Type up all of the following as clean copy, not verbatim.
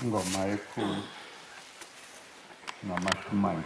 ingoma ekhulu namashumane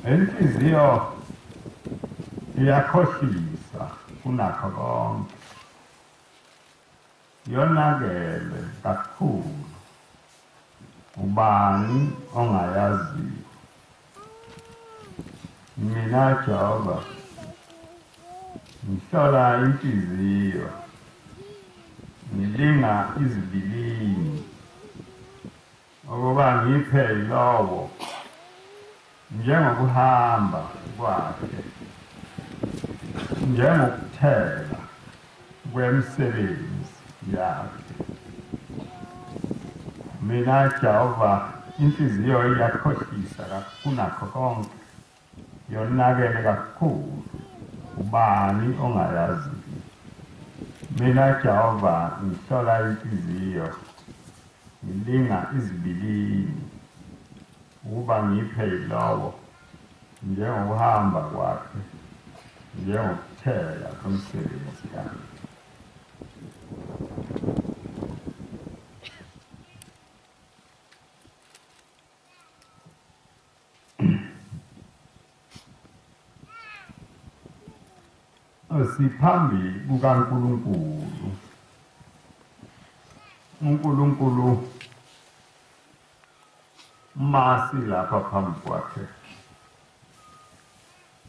Inhliziyo iyakhohlisa kunakho konke, yonakele kakhulu, ubani ongayaziyo. Mina Jehova ngihlola inhliziyo, ngilinga izibilimi, ukuba ngiphe yilowo ngangokuhamba kwakhe, ngangokuthela kwemisebenzi yakhe. Mina Jehova inhliziyo iyakhohlisa kunakho konke, yonakele kakhulu, ubani ongayaziyo. Mina Jehova ngihlola inhliziyo, ngilinga izibilimi, ukuba ngiphe yilowo ngangokuhamba kwakhe, ngangokuthela kwemisebenzi yakhe. Siphambi kukaNkulunkulu. uNkulunkulu masi lapha phambi kwakhe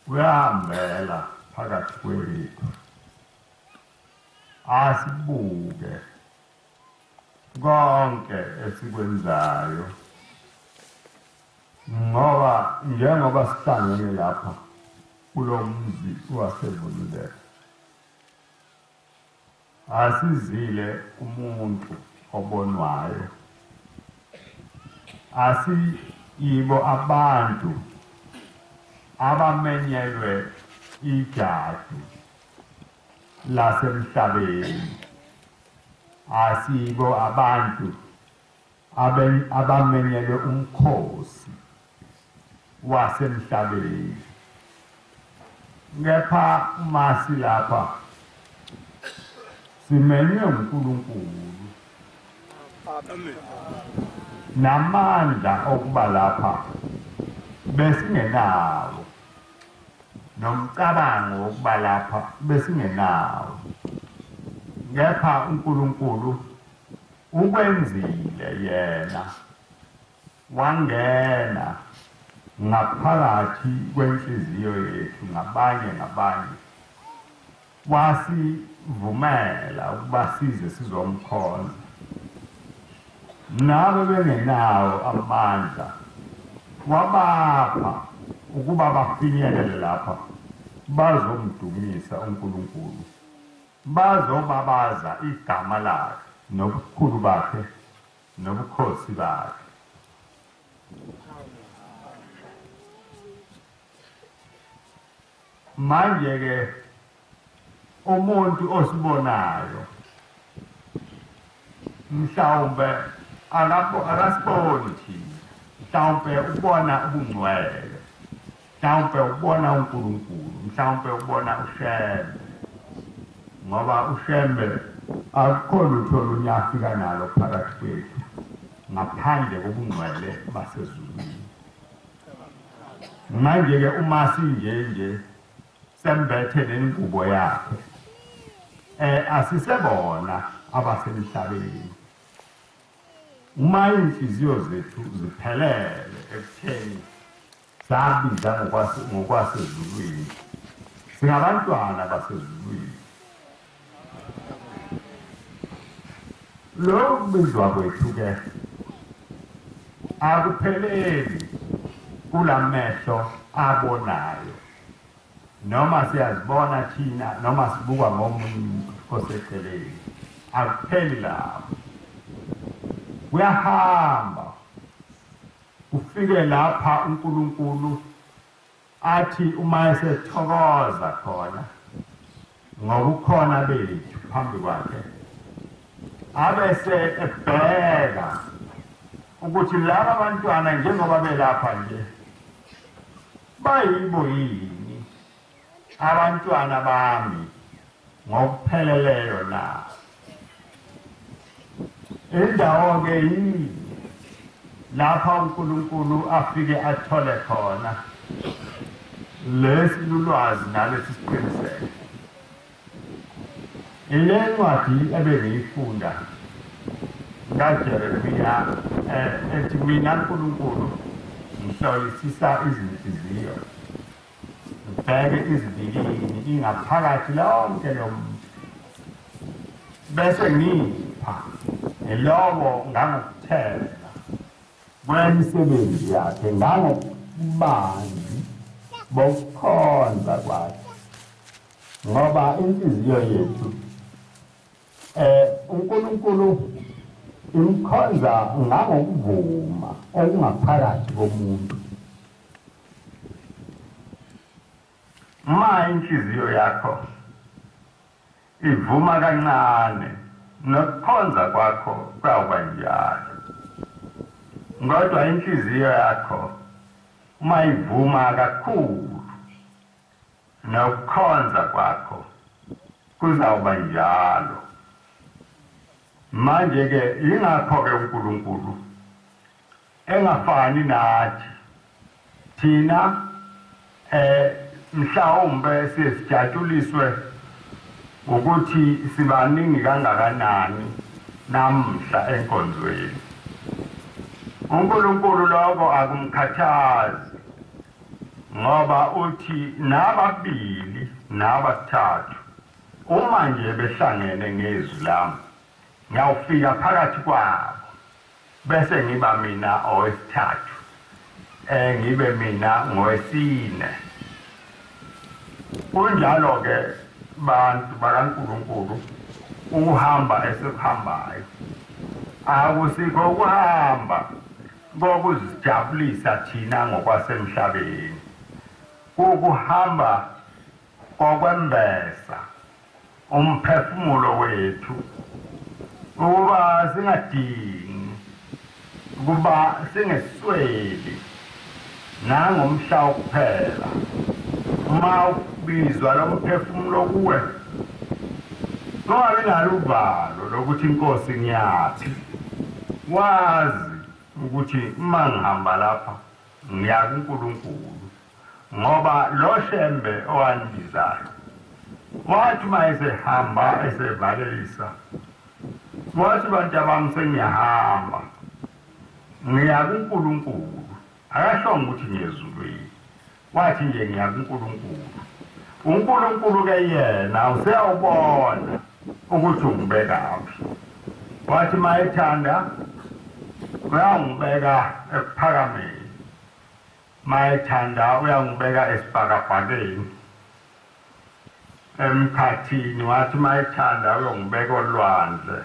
uyahambela phakathi kwethu, asibuke konke esikwenzayo, ngoba njengoba sihlangene lapha kulo mzi wasevululeka, asizile umuntu obonwayo, yibo abantu abamenyelwe ijadu lasemhlabeni. Asibo abantu abamenyelwe umkhosi wasemhlabeni. Ngepha masi lapha simenywe uNkulunkulu namandla okuba lapha besingenawo, nomcabango wokuba lapha besingenawo. Ngepha uNkulunkulu ukwenzile yena, wangena ngaphakathi kwenhliziyo yethu ngabanye, wasivumela ukuba size sizomkhonza. Nabe bengenawo amandla wabapha ukuba bafinyelele lapha bazomdumisa uNkulunkulu, bazobabaza igama lakhe nobukhulu bakhe nobukhosi bakhe. Manje ke umuntu osibonayo mhlawumbe akasiboni thina, mhlawumbe ubona ubungcwele, mhlawumbe ubona uNkulunkulu, mhlawumbe ubona uShembe, ngoba uShembe akukho lutho lunyafika nalo phakathi kwethu ngaphandle kobungcwele basezulwini. Manje ke uma sinjenje sembethe nengubo yakhe, asisebona abasemhlabeni. Uma inhliziyo zethu ziphelele ekutheni sabiza ngokwasezulwini, singabantwana basezulwini. Lo kubizwa kwethu ke akupheleli kulamehlo abonayo, noma siyazibona thina noma sibuka ngomuntu oseceleni. Akupheli lapho, kuyahamba ufike lapha uNkulunkulu athi uma esethokoza khona ngobukhona bethu phambi kwakhe, abese ebheka ukuthi laba bantwana njengoba belapha nje bayibo yini abantwana bami ngokupheleleyo na. Indawo ke yini lapha uNkulunkulu afike athole khona lesi lulwazi nalesi siqiniseko. Ile ncwadi ebengiyifunda kaJeremiya ethi mina uNkulunkulu ngihlolisisa izinhliziyo, ngibheke izibilimi ingaphakathi lonke lomuntu, bese ngipha yilowo ngangokuthela kwemisebenzi yakhe, ngangobani bokukhonza kwakhe. Ngoba inhliziyo yethu uNkulunkulu imkhonza ngangokuvuma okungaphakathi komuntu. Ma inhliziyo yakho ivuma kancane, nokukhonza kwakho kwawuba njalo. Kodwa inhliziyo yakho uma ivuma kakhulu, nokukhonza kwakho kuzawuba njalo. Manje ke ingakho ke uNkulunkulu engafani nathi. Thina mhlawumbe sesijatshuliswe ukuthi sibaningi kangakanani namhla enkonzweni. uNkulunkulu lokho akumkhathazi, ngoba uthi nababili nabathathu uma nje behlangene ngezwi lami ngiyawufika phakathi kwabo, bese ngiba mina owesithathu, ngibe mina ngowesine. Kunjalo ke bantu bakaNkulunkulu, ukuhamba esikuhambayo akusikho ukuhamba kokuzijabulisa thina ngokwasemhlabeni ukuhamba kokwembesa umphefumulo wethu ukuba singadingi ukuba singesweli nangomhla kuphela uma ubizwa lo mphefumulo kuwe ungabi nalo uvalo lokuthi inkosi ngiyaphi wazi ukuthi uma ngihamba lapha ngiya kuNkulunkulu ngoba lo Shembe owandizayo wathi mayesehamba esevalelisa wathi bantu abami sengiyahamba ngiya kuNkulunkulu akashongo ukuthi ngiyezulwini wathi nje ngiya kuNkulunkulu uNkulunkulu ke yena useyawubona ukuthi ungibekaphi wathi mayethanda uyangibeka ekuphakameni mayethanda uyangibeka esibhakabhakeni emkhathini wathi mayethanda uyongibeka olwandle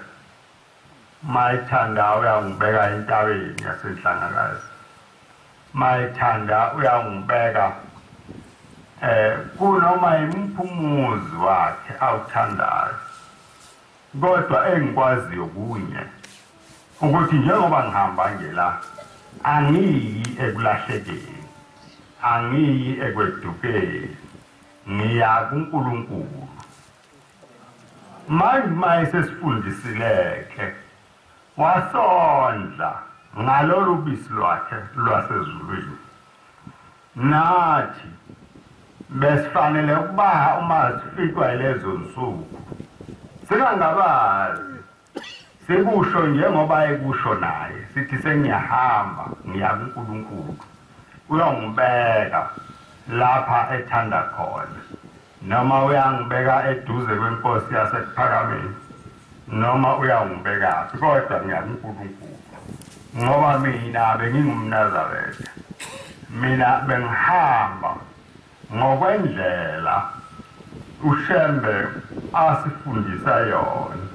mayethanda uyangibeka entabeni yasenhlangakazi mayethanda uyangibeka kunoma imphumuzi wakhe awuthandayo kodwa engikwaziyo kunye ukuthi njengoba ngihamba ngela angiyi ekulahlekeni angiyi ekwedukeni ngiya kuNkulunkulu manje sesifundisileyo wasondla ngalolu bisi lwakhe lwasezulwini nathi besifanele ukuba uma sifikwa lezo nsuku singangabazi sikusho njengoba ekusho naye sithi sengiyahamba ngiya kuNkulunkulu uyongibeka lapha ethanda khona noma uyangibeka eduze kwenkosi yasekuphakameni noma uyangibeka kodwa ngiya kuNkulunkulu ngoba mina bengingumNazareth mina bengihamba ngokwendlela uShembe asifundisa yona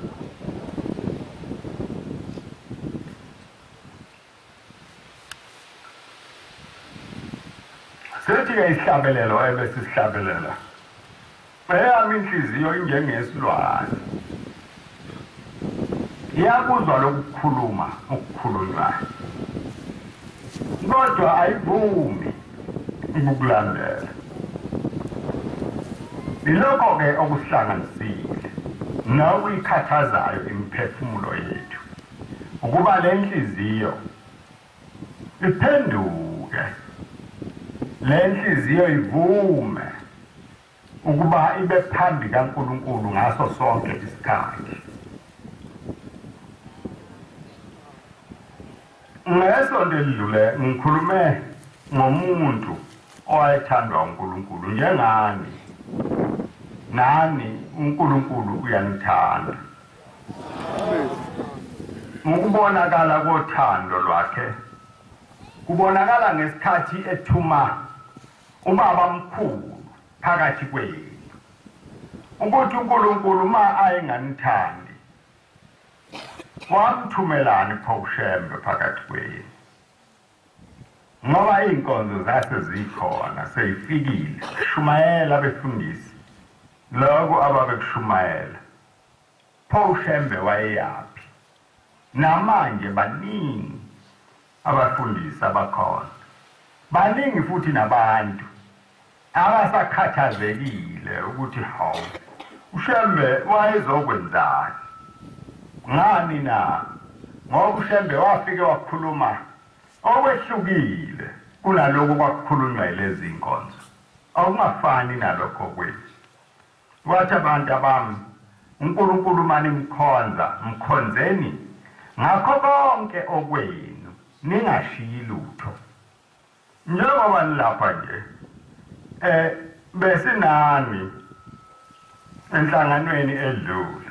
sethi-ke isihlabelelo ebesisihlabelela eyami inhliziyo injengesilwane iyakuzwa lokukhuluma okukhulunywayo kodwa ayivumi ukukulandela ilokho-ke okusihlanganisile nokuyikhathazayo imiphefumulo yethu ukuba le nhliziyo iphenduke le nhliziyo ivume ukuba ibe phambi kaNkulunkulu ngaso sonke isikhathi ngesonto elidlule ngikhulume ngomuntu owayethandwa uNkulunkulu njengani nani uNkulunkulu uyanithanda ukubonakala kothando lwakhe kubonakala ngesikhathi ethuma ubaba mkhulu phakathi kwethu ukuthi uNkulunkulu uma ayenganithandi wamthumelani pho uShembe phakathi kwethu ngoba inkonzo zase zikhona seyifikile shumayela befundisi lokho ababekushumayela pho uShembe wayeyaphi namanje baningi abafundisi abakhona baningi futhi nabantu abasakhathazekile ukuthi hawu uShembe wayezokwenzani ngani na ngoba uShembe wafike wakhuluma okwehlukile kunaloko kwakukhulunywa lezi inkonzo okungafani nalokho kwethu wathi abantu abami uNkulunkulu mani mkhonza mkhonzeni ngakho konke okwenu ningashiyi lutho njengoba nilapha nje besinani enhlanganweni edlule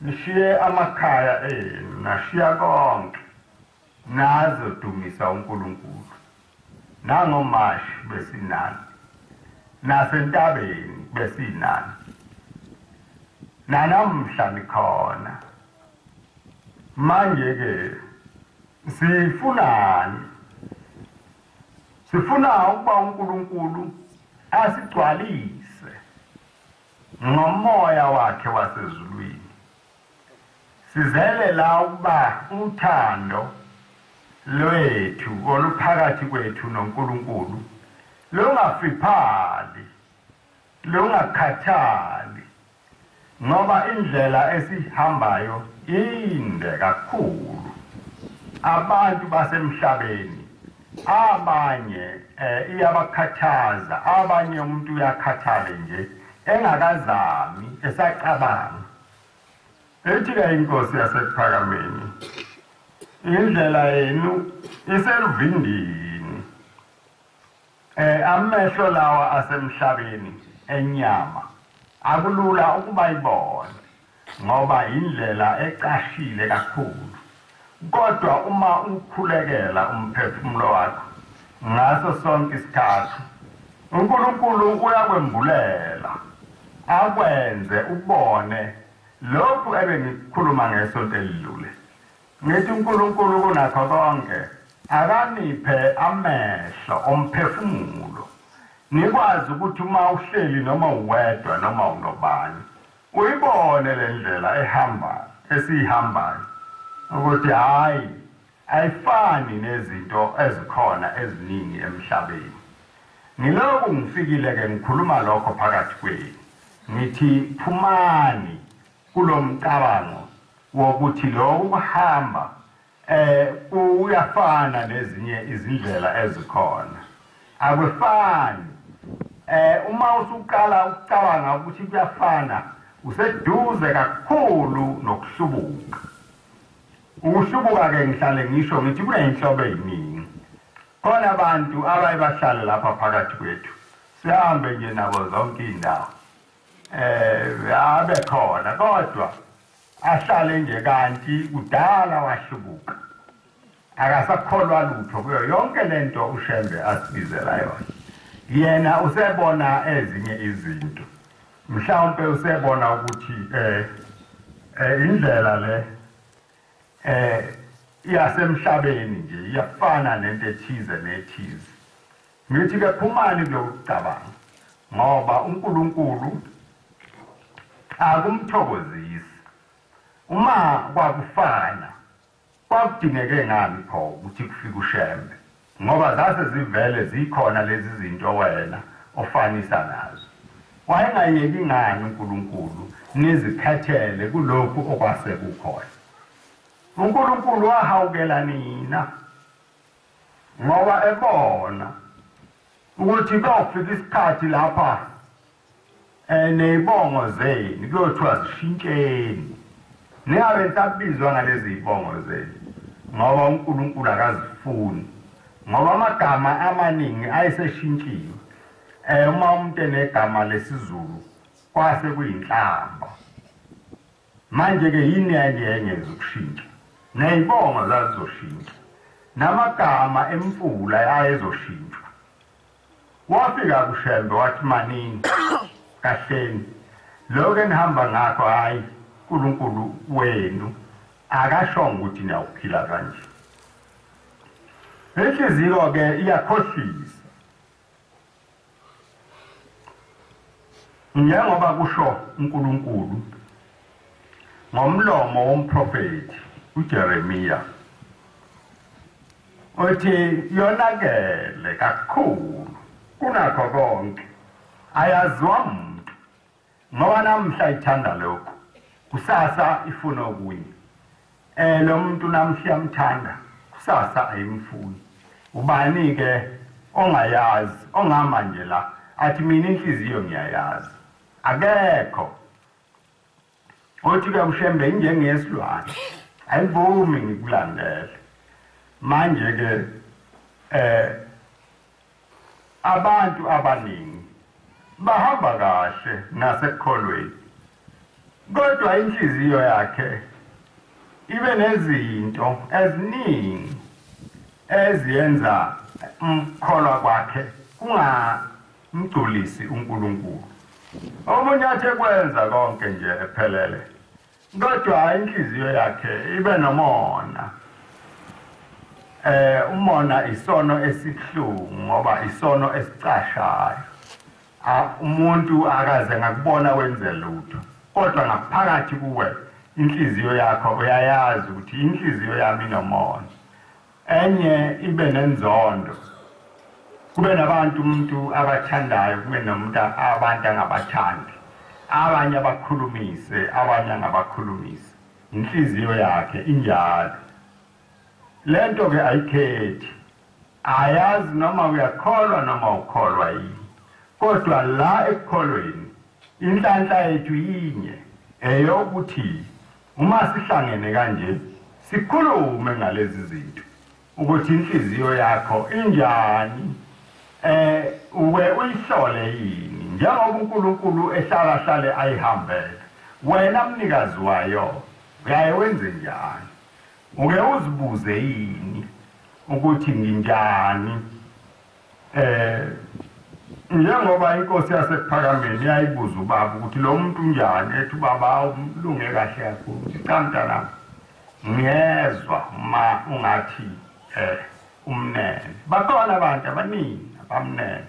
nishiye amakhaya enu nashiya konke nazodumisa uNkulunkulu nangomashi besinani nasentabeni besinani nanamhla nikhona manje ke sifunani? Sifuna ukuba uNkulunkulu asigcwalise ngomoya wakhe wasezulwini. Sizelela ukuba uthando lwethu oluphakathi kwethu noNkulunkulu lungafiphali, lungakhathali, ngoba indlela esihambayo inde kakhulu. Abantu basemhlabeni abanye iyabakhathaza, abanye umuntu uyakhathala nje engakazami esacabanga. Ethi-ke inkosi yasephakameni, indlela yenu iseluvindini. Amehlo lawa asemhlabeni enyama akulula ukuba ibone, ngoba indlela ecashile kakhulu. Kodwa uma ukhulekela umphefumulo wakho ngaso sonke isikhathi, uNkulunkulu uyakwembulela akwenze ubone lokhu ebengikukhuluma ngesonto elidlule. Ngithi uNkulunkulu kunakho konke akaniphe amehlo omphefumulo, nikwazi ukuthi uma uhleli noma uwedwa noma unobani uyibone le ndlela esiyihambayo, ukuthi hayi ayifani nezinto ezikhona eziningi emhlabeni. Ngilokhu ngifikile-ke ngikhuluma lokho phakathi kwenu, ngithi phumani kulomcabango wokuthi lokhu kuhamba uyafana nezinye izindlela ezikhona. Akufani. Uma usuqala ukucabanga ukuthi kuyafana, useduze kakhulu nokuhlubuka. Ukuhlubuka-ke ngihlale ngisho ngithi kuney'nhlobo ey'ningi. Khona abantu abaye bahlale lapha phakathi kwethu, sihambe nje nabo zonke iy'ndawo, abe khona kodwa ahlale nje kanti kudala wahlubuka, akasakholwa lutho kuyo yonke lento uShembe asibizela yona. Yena usebona ezinye izinto, mhlawumbe usebona ukuthi indlela le yasemhlabeni nje iyafana nento ethize nethize. Ngithi-ke phumani kulokucabanga, ngoba uNkulunkulu akumthokozisi. Uma kwakufana kwakudingeke ngani pho ukuthi kufike uShembe, ngoba zase zivele zikhona lezi zinto wena ofanisa nazo. Wayengayeki ngani uNkulunkulu nizikhethele kulokhu okwase kukhona? uNkulunkulu wahawukela nina ngoba ebona ukuthi kuyofika isikhathi lapha nezibongo zenu kuyothiwa zishintsheni. Ningabe nisabizwa ngalezi zibongo zenu, ngoba uNkulunkulu akazifuni, ngoba amagama amaningi ayeseshintshiwe. Uma umuntu enegama lesizulu kwase kuyinhlamba, manje-ke yini yenye zokushintsha, nezibongo zazizoshintsha, namagama emfula ayezoshintshwa. Wafika kuShembe wathi, manini kahleni lokho enihamba ngakho, hayi uNkulunkulu wenu akashongo ukuthi niyawuphila kanje. Inhliziyo-ke iyakhohlisa, njengoba kusho uNkulunkulu ngomlomo womprofethi uJeremiya, uthi yonakele kakhulu kunakho konke, ayaziwa muntu, ngoba namhla ithanda lokho, kusasa ifuna okunye. Lo muntu namhla iyamthanda, kusasa ayimfuni. Ubani-ke ongayazi, ongama nje la athi mina inhliziyo ngiyayazi? Akekho. Uthi-ke uShembe injengesilwane, ayivumi ngikulandele. Manje-ke abantu abaningi bahamba kahle nasekukholweni, kodwa inhliziyo yakhe ibe nezinto eziningi eziyenza ukukholwa kwakhe kungamgculisi uNkulunkulu. Omunye athi kwenza konke nje ephelele, kodwa inhliziyo yakhe ibe nomona. umona isono esihlungu ngoba isono esicashayo. Umuntu akaze ngakubona wenze lutho, kodwa ngaphakathi kuwe inhliziyo yakho uyayazi ukuthi inhliziyo yami inomona. Enye ibe nenzondo, kube nabantu umuntu abathandayo, kube nomuntu abantu angabathandi, abanye abakhulumise, abanye angabakhulumisi. Inhliziyo yakhe injalo. Lento ke ayikhethi, ayazi noma uyakholwa noma ukholwa yini, kodwa la ekukholweni inhlanhla yethu yinye eyokuthi uma sihlangene kanje sikhulume ngalezi zinto ukuthi inhliziyo yakho injani, uwe uyihlole yini njengoba uNkulunkulu ehlala ayihambela. Wena mnikazi wayo uyaye wenze njani? Uke uzibuze yini ukuthi nginjani? Njengoba inkosi yasephakameni yayibuza ubaba ukuthi lo muntu unjani, ethi ubaba ulunge kahle kakhulu. Uthi cha mntanami, ngiyezwa uma ungathi umnene. Bakhona abantu abaningi abamnene,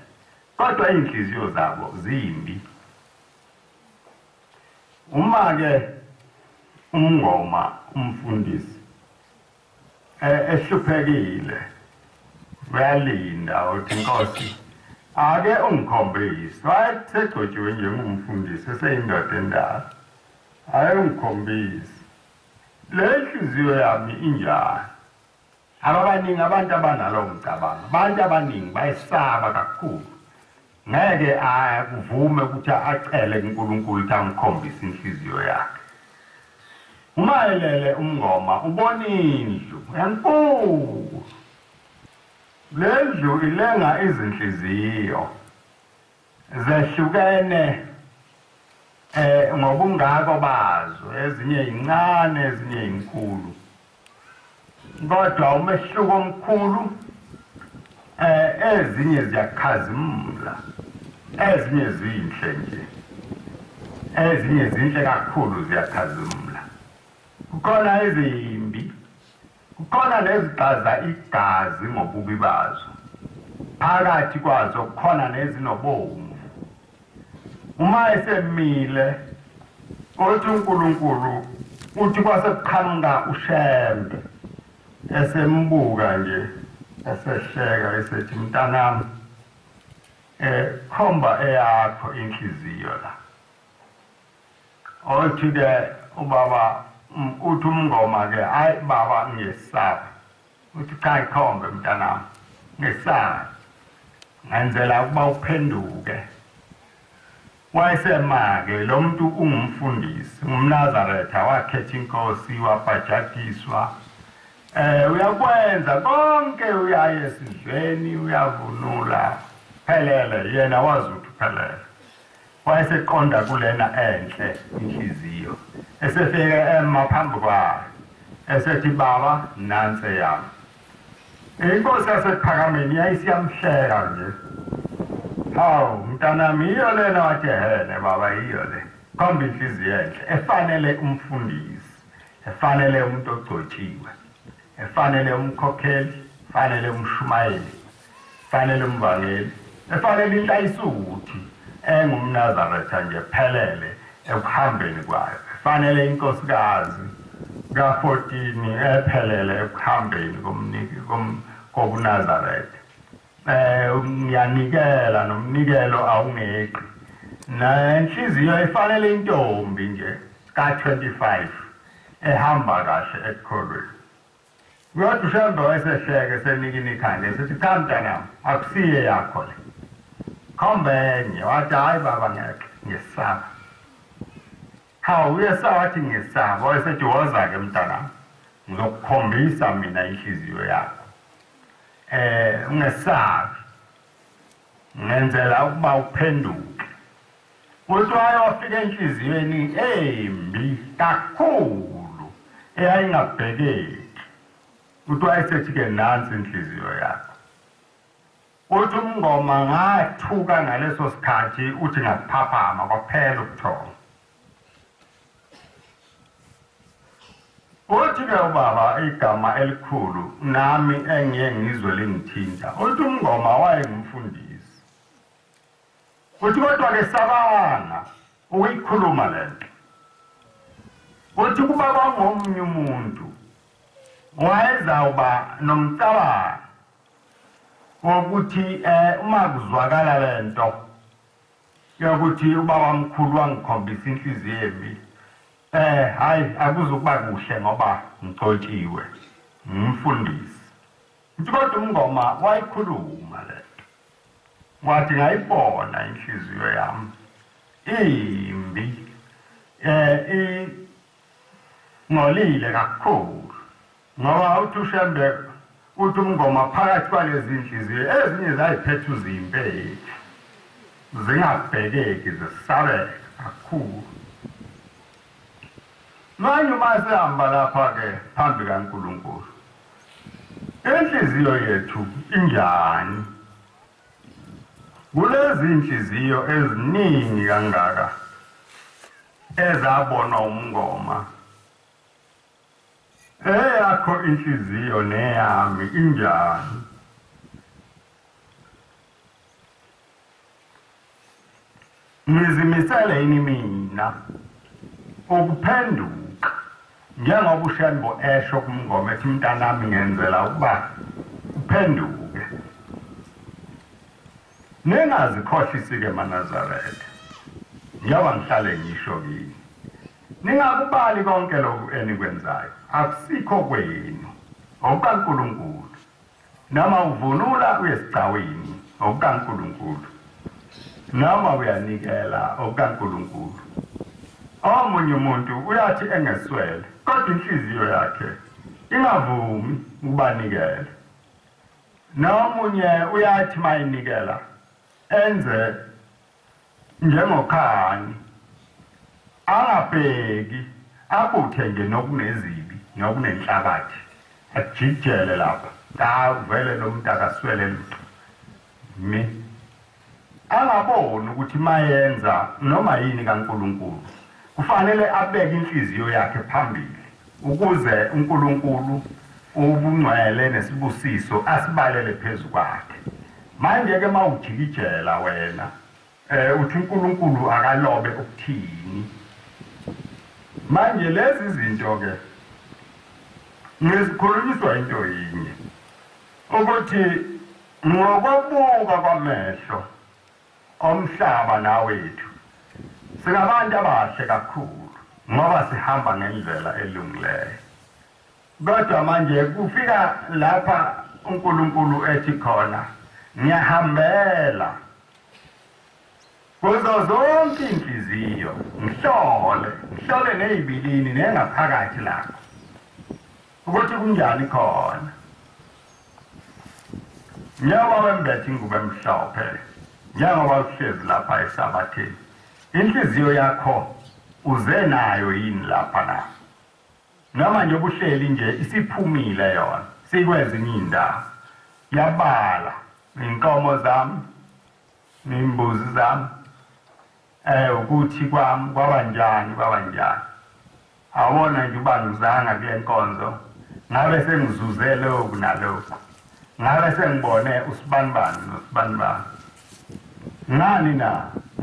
kodwa inhliziyo zabo zimbi. Uma ke umngoma umfundisi ehluphekile uyalinda uthi inkosi ake ungikhombise. Wayesegcotshiwe njengomfundisi eseyindoda endala. Ake ungikhombise le nhliziyo yami injani. Abaningi abantu abanalo umcabango, abantu abaningi bayesaba kakhulu. Ngeke akuvume ukuthi acele kuNkulunkulu ukuthi angikhombise inhliziyo yakhe. Uma elele umngoma ubona indlu enkulu. Le ndlu ilenga izinhliziyo zehlukene ngobungako bazo, ezinye incane ezinye inkulu. Kodwa umehluko omkhulu, ezinye ziyakhazimula, ezinye zinhle nje, ezinye zinhle kakhulu ziyakhazimula. Kukhona ezimbi, kukhona nezixaza igazi ngobubi bazo, phakathi kwazo kukhona nezinobomvu. Uma esemile uthi uNkulunkulu uthi kwasekuqhamuka uShembe esembuka nje esehleka esethi mntanami khomba eyakho inhliziyo la. Othi ke ubaba uthi umngoma ke hayi baba ngiyesaba. Uthi cha ikhombe mntanami ngesaba ngenzela ukuba uphenduke. Wayesema-ke lo muntu ungumfundisi, umNazareth, wakhetha inkosi, wabhajadiswa. Uyakwenza konke, uyaya esidlweni, uyavunula, phelele, yena wazi ukuthi uphelele. Wayeseqonda kulena enhle inhliziyo. Esefike emaphambi kwayo, esethi baba nanse yami. Inkosi yasephakameni yayisiyamhleka nje. Hawu mntanami, iyo lena wathi hene baba, iyo le. Khomba inhliziyo enhle efanele umfundisi, efanele umuntu ogcotshiwe, efanele umkhokheli, efanele umshumayeli, efanele umvangeli, efanele inhlayisuthi engumNazaretha nje phelele ekuhambeni kwayo, efanele inkosikazi ka-14 ephelele ekuhambeni kobuNazaretha. Ngiyanikela nomnikelo awungeqi. Nenhliziyo efanele intombi nje ka-25 ehamba kahle ekukholweni. Kodwa uShembe wayesehleke senikini ikhanda esethi cha mntanami, akusiye yakho le. Khomba enye. Wathi hayi baba ngeke, ngiyesaba. Hawu uyesaba, wathi ngiyesaba. Wayesethi woza-ke mntanami, ngizokukhombisa mina inhliziyo yakho. Ungesabi, ngenzela ukuba uphenduke. Uthi wayofika enhliziyweni embi kakhulu eyayingabhekeki. Uthi wayesethi-ke nansi inhliziyo yakho. Uthi umngoma ngathuka ngaleso sikhathi, uthi ngakuphaphama kwaphela ubuthongo. uthi ke ubaba igama elikhulu nami engiye ngizwe lingithinta uthi umngoma wayengumfundisi uthi kodwa ke sabanga uyikhuluma lento uthi kuba kwangomnye umuntu wayezawuba nomcabango wokuthi uma kuzwakala lento yokuthi ubaba mkhulu wangikhombisa inhliziyo embi hayi akuzukuba kuhle ngoba ngixotshiwe ngumfundisi uthi kodwa umngoma wayikhuluma lento wathi ngayibona inhliziyo yami imbi ngolile kakhulu ngoba uthi uShembe uthi umngoma phakathi kwalezi inhliziyo ezinye zayiphethe uzimpethu zingabhekeki zisabeka kakhulu manje uma sihamba lapha ke phambi kaNkulunkulu inhliziyo yethu injani kulezi inhliziyo eziningi kangaka ezabona umngoma eyakho inhliziyo neyami injani ngizimisele yini mina ukuphenduka njengoba uShembe esho kumngoma ethi mntanami ngenzela ukuba uphenduke ningazikhohlisi ke maNazareth njengoba ngihlale ngisho kini ningakubali konke lokhu enikwenzayo akusikho kwenu okukaNkulunkulu noma uvunula uyesicawini okukaNkulunkulu noma uyanikela okukaNkulunkulu omunye umuntu uyathi engeswele kodwa inhliziyo yakhe ingavumi ukubanikela nomunye uyathi mayinikela enze njengokhani angabheki abuthenge nokunezibi nokunenhlabathi ajijele lapha avele lo muntu akaswele lutho angaboni ukuthi mayenza noma yini kaNkulunkulu kufanele abeke inhliziyo yakhe phambili ukuze uNkulunkulu ubungcwele nesibusiso asibalele phezulu kwakhe manje ke mawujikijela wena uthi uNkulunkulu akalobe ukuthini manje lezi zinto ke ngizikhulunyiswa into yinye ukuthi ngokubuka kwamehlo omhlaba nawethu singabantu abahle kakhulu ngoba sihamba ngendlela elungileyo kodwa manje kufika lapha uNkulunkulu ethi khona ngiyahambela kuzo zonke inhliziyo ngihlole nezibilimi nengaphakathi lapho ukuthi kunjani khona njengoba wembethe ingubo emhlophe njengoba uhlezi lapha esabathini inhliziyo yakho uze nayo yini lapha na noma nje ubuhleli nje isiphumile yona sikwezinye indawo yabala inkomo zami nimbuzi zami ukuthi kwami kwabanjani awona nje uba ngizanga kule nkonzo ngabe sengizuze lokhu nalokhu ngabe sengibone usibanibani nosibanibani ngani na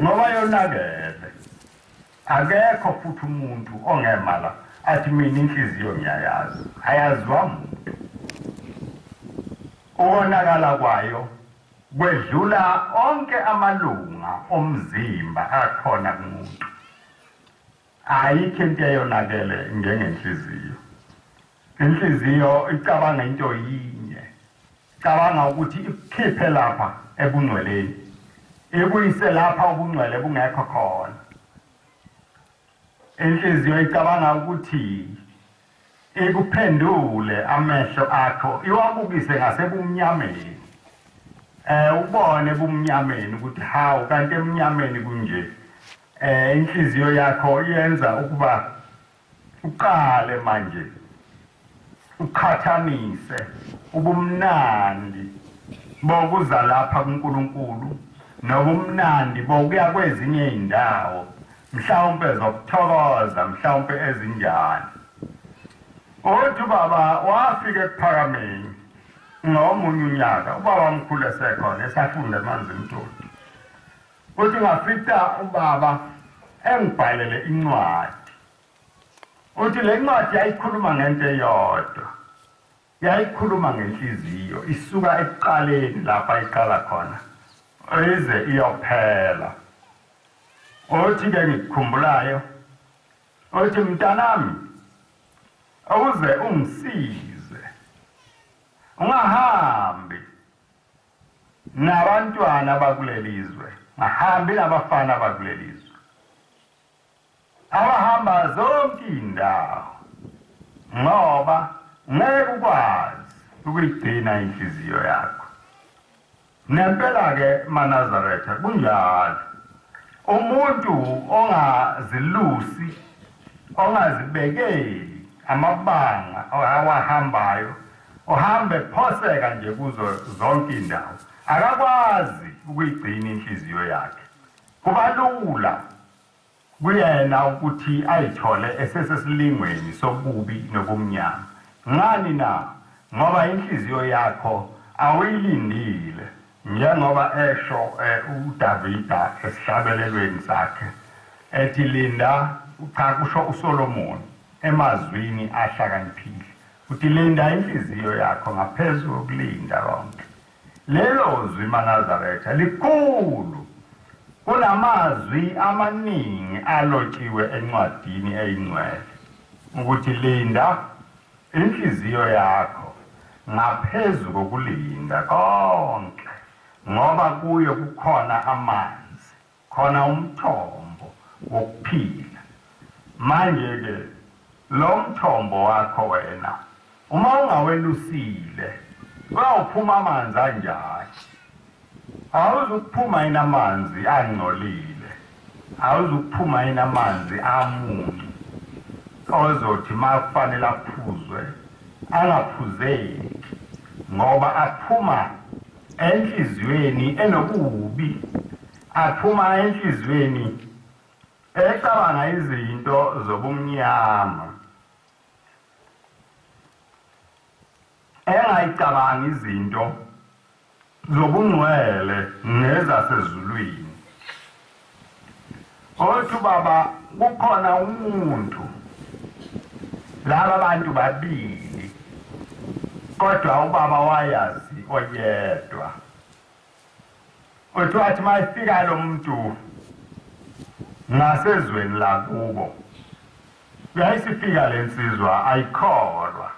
ngoba yonakele akekho futhi umuntu ongemala athi mina inhliziyo ngiyayazi ayaziwa umuntu ukonakala kwayo kwedlula onke amalunga omzimba akhona kumuntu ayikho into eyonakele njengenhliziyo inhliziyo icabanga into yinye icabanga ukuthi ikhiphe lapha ebungcweleni ibuyise lapha ubungcwele bungekho khona inhliziyo icabanga ukuthi ikuphendule amehlo akho iwabukise ngasebumnyameni ubone bumnyameni ukuthi hawu kanti emnyameni kunje inhliziyo yakho yenza ukuba uqale manje ukhathanise ubumnandi bokuza lapha kuNkulunkulu nobumnandi bokuya kwezinye indawo mhlawumbe zokuthokoza mhlawumbe ezinjani uthi ubaba wafika ekuphakameni ngomunye unyaka ubaba omkhulu esekhona esafunda emanzi emtoti uthi ngafika ubaba engibhalele incwadi uthi le ncwadi yayikhuluma ngento eyodwa yayikhuluma ngenhliziyo isuka ekuqaleni lapha iqala khona ize iyophela uthi ke ngikukhumbulayo uthi mntanami awuze ungisize ungahambi nabantwana bakulelizwe ngahambi nabafana bakulelizwe abahamba zonke indawo ngoba ngeke ukwazi ukuyigcina inhliziyo yakho nempela ke maNazareth kunjalo umuntu ongazilusi ongazibekeli amabanga awahambayo uhambe phoseka nje kuzo zonke indawo akakwazi ukuyigcina inhliziyo yakhe kuba lula kuyena ukuthi ayithole esesesilingweni sobubi nobumnyama ngani na ngoba inhliziyo yakho awuyilindile njengoba esho uDavida esihlabelelweni sakhe ethi linda cha kusho uSolomon emazwini ahlakaniphile uthi linda inhliziyo yakho ngaphezulu kokulinda konke lelo zwi maNazareth likhulu kunamazwi amaningi alotshiwe encwadini eyingcwele ukuthi linda inhliziyo yakho ngaphezulu kokulinda konke ngoba kuyo kukhona amanzi khona umthombo wokuphila manje ke lo mthombo wakho wena uma ungawelusile uyawuphuma amanzi anjani awuzukuphuma inamanzi angcolile awuzukuphuma inamanzi amunyu ozothi makufanele aphuzwe angaphuzeki ngoba aphuma enhliziyweni enokubi aphuma enhliziyweni ecabanga izinto zobumnyama engayicabangi izinto zobungcwele nezasezulwini othi baba kukhona umuntu laba bantu babili kodwa ubaba wayazi oyedwa uthi wathi mayifika lo muntu ngasezweni lakubo yayisifika lensizwa ayikholwa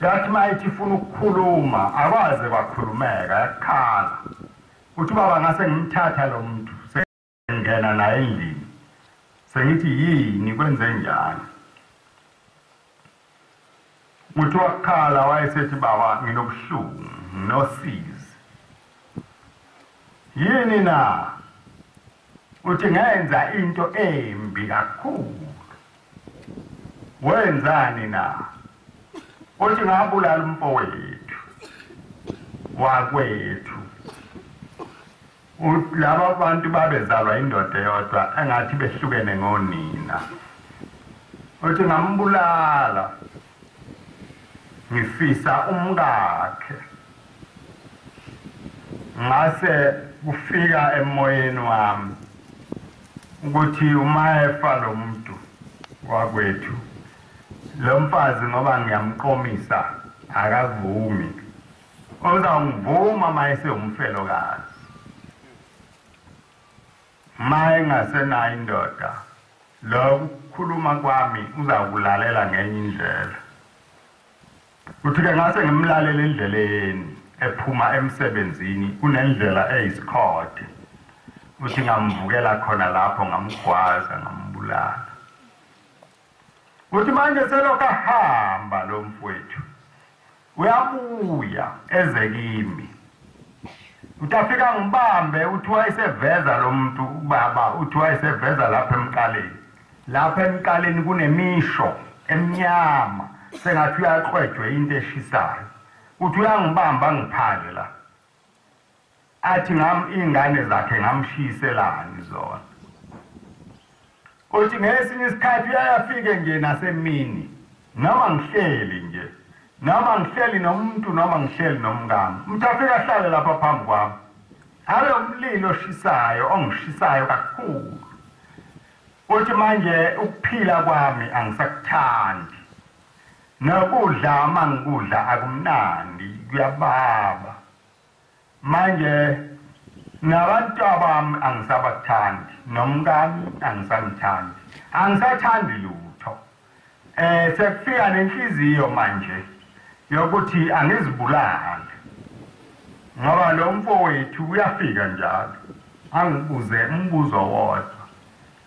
yathi mayithi ifuna ukukhuluma akwaze bakhulumeka yakhala uthi baba ngase ngimthatha lo muntu sengena naye endlini sengithi yini kwenze njani uthi wakhala wayesethi baba nginobuhlungu nosizi yini na uthi ngenza into embi kakhulu wenzani na uthi ngabulala umfowethu wakwethu laba bantu babezalwa indoda eyodwa engathi behlukene ngonina uthi ngambulala ngifisa umkakhe ngase kufika emoyeni wami ukuthi uma efa lo muntu wakwethu lo mfazi ngoba ngiyamqomisa akavumi uzangivuma mayese umfelokazi maye ngasenayo indoda lo kukhuluma kwami uzakulalela ngenye indlela uthi ke ngase ngimlalela endleleni ephuma emsebenzini kunendlela eyisikhode uthi ngamvukela khona lapho ngamgwaza ngambulala uthi manje selokhu ahamba lo mfowethu uyabuya eze kimi utafika ngibambe uthi wayeseveza lo muntu ubaba uthi wayeseveza lapha emqaleni kunemisho emnyama sengathi uyaqhwejwe into eshisayo uthi uyangibamba ngiphale la athi ingane zakhe ngamshiyiselani zona uthi ngesinye isikhathi uyayafike nje nasemini noma ngihleli nje noma ngihleli nomuntu noma ngihleli nomngane umuntu afika ahlale lapha phambi kwami abe umlilo oshisayo ongishisayo kakhulu uthi manje ukuphila kwami angisakuthandi nokudla mangikudla akumnandi kuyababa manje nabantu abami angisabathandi nomngane angisathandi lutho sekufika nenhliziyo manje yokuthi angizibulali ngoba lo mfowethu uyafika njalo angibuze umbuzo wodwa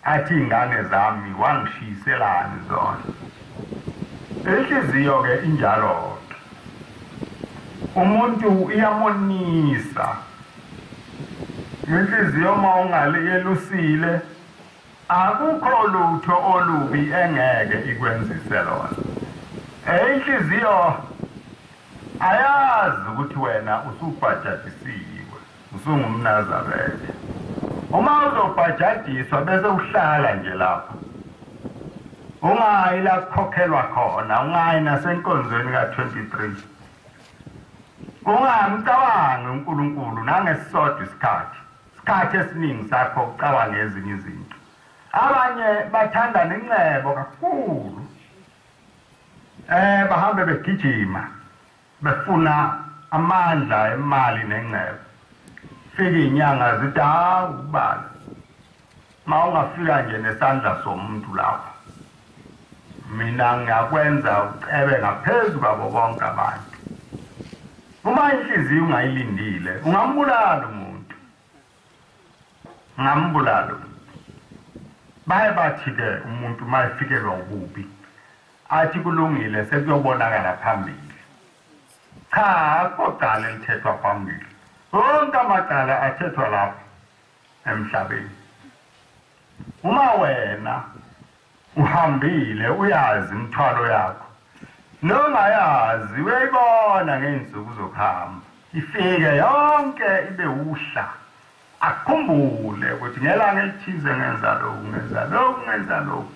athi ingane zami wangishiyiselani zona inhliziyo ke injalo umuntu iyamonisa inhliziyo mawungaliyelusile akukho lutho olubi engeke ikwenzise lona inhliziyo ayazi ukuthi wena usubhajadisiwe usungumNazareth uma uzobhajadiswa bese uhlala nje lapha ungayi la kukhokhelwa khona ungayi nasenkonzweni ka-23 ungamcabangi uNkulunkulu nangesisodwa isikhathi esiningi sakho ucabanga ezinye izinto abanye bathanda nencebo kakhulu bahambe begijima befuna amandla emali nencebo fika inyanga zithi ubala ma ungafika nje nesandla somuntu lapho mina ngiyakwenza ucebe ngaphezulu kwabo bonke abantu uma inhliziyo ungayilindile ungambulala umuntu baye bathi-ke umuntu uma efikelwa ububi athi kulungile sekuyobonakala phambili cha akho cala elithethwa phambili onke amacala athethwa lapha emhlabeni uma wena uhambile uyazi imithwalo yakho nongayazi uyayibona ngey'nsuku zokuhamba ifike yonke ibe uhla akhumbule ukuthi ngelanga elithize ngenza lokhu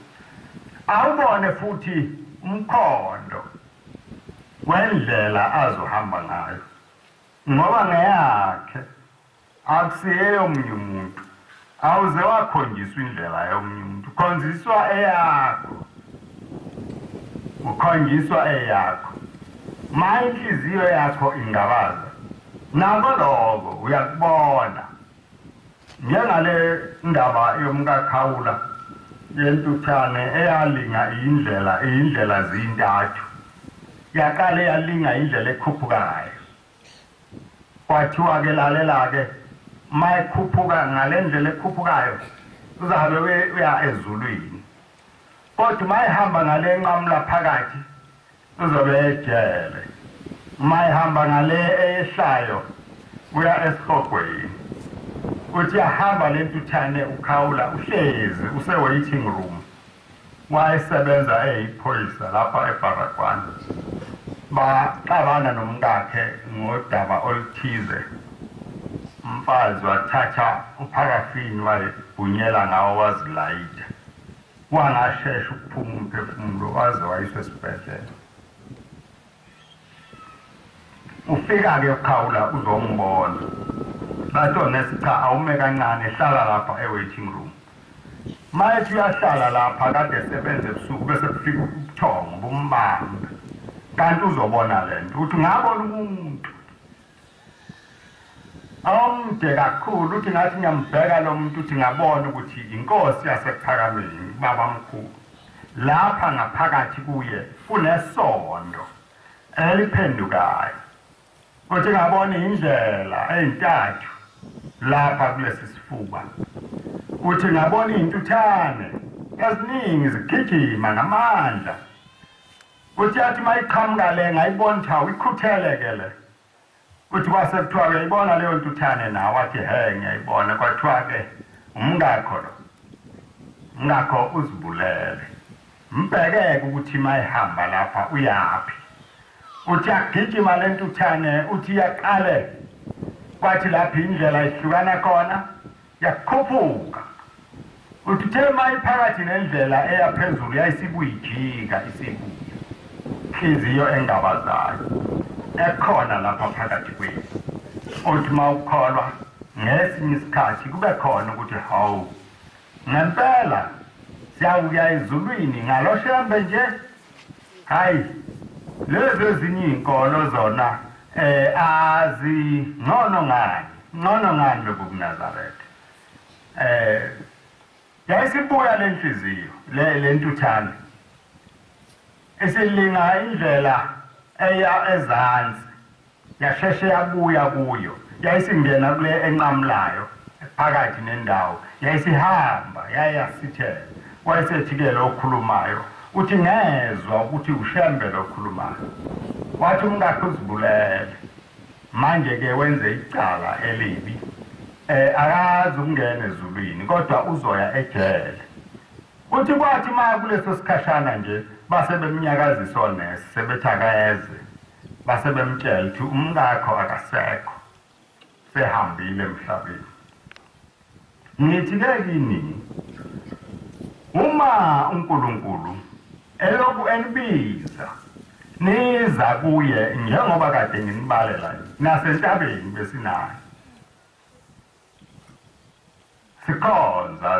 awubone futhi umkhondo wendlela azohamba ngayo ngoba ngeyakhe akusiyeyo omunye umuntu awuze wakhonjiswa indlela yomunye umuntu ukhonjiswa eyakho ma inhliziyo yakho ingabaza nako lokho uyakubona njengale ndaba yomkakhawula yentuthane eyalinga iy'ndlela zintathu yaqala yalinga indlela ekhuphukayo kwathiwa-ke lalela-ke ma ekhuphuka ngale ndlela ekhuphukayo uzabe uya ezulwini kodwa ma ehamba ngale nqamula phakathi uzobe ejele ma ehamba ngale eyehlayo uya esihogweni uthi yahamba le ntuthane ukhawula uhlezi use-waiting room wayesebenza eyiphoyisa lapha eBarakwana baxabana nomkakhe ngodaba oluthize umfazi wathatha upharafini wayebhunyela ngawo wazilayita wangashesha ukuphuma umphefumulo waze wayiswa esibhedlela ufika-ke ukhawula uzongibona bathi onesi cha awume kancane hlala lapha e-waiting room ma ethi uyahlala lapha kade esebenza ebusuku bese kufika ubuthongo bumbambe kanti uzobona le nto uthi ngabona umuntu omde kakhulu uthi ngathi ngiyambheka lo muntu uthi ngabona ukuthi inkosi yasephakameni baba mkhulu lapha ngaphakathi kuye kunesondo eliphendukayo uthi ngabona indlela ey'ntathu lapha kulesi sifuba uthi ngabona iy'ntuthane eziningi zigijima ngamandla uthi athi uma iqhamuka le ngayibona ukuthi awuyikhuthele-ke le uthi kwase kuthiwa uyayibona leyo ntuthane nawe wathi ngiyayibona kwathiwa-ke umngakho uzibulele mbhekeke ukuthi uma ehamba lapha uyaphi uthi agijima le ntuthane uthi iyaqale kwathi lapha indlela ihlukana khona yakhuphuka uthi uthe uma iphakathi nendlela eyaphezulu yayisibuyijika isibuye inhliziyo engabazayo ekhona lapha phakathi kwethu uthi mawukholwa ngesinye isikhathi kube khona ukuthi hawu ngempela siyawuya ezulwini ngalo Shembe nje hayi lezi ezinye inkolo zona ngcono ngani lokhu kuNazareth yayisibuya lenhliziyo lentuthane esilinga indlela eya ezansi yasheshe yabuya kuyo yayisingena kule enqamlayo phakathi nendawo yayisihamba yayasithela wayesethi-ke lo okhulumayo uthi ngezwa ukuthi uShembe lo okhulumayo wathi umkakhe uzibulele manje-ke wenze icala elibi akazi ukungena ezulwini kodwa uzoya ejele uthi kwathi ma kuleso sikhashana nje base bemnyakazisa onesi sebethi akeze base bemtshela ukuthi umkakho akasekho sehambile emhlabeni. Ngithi-ke kini uma uNkulunkulu eloku enibiza niza kuye njengoba kade nginibalela nasentabeni besinayo sikhonza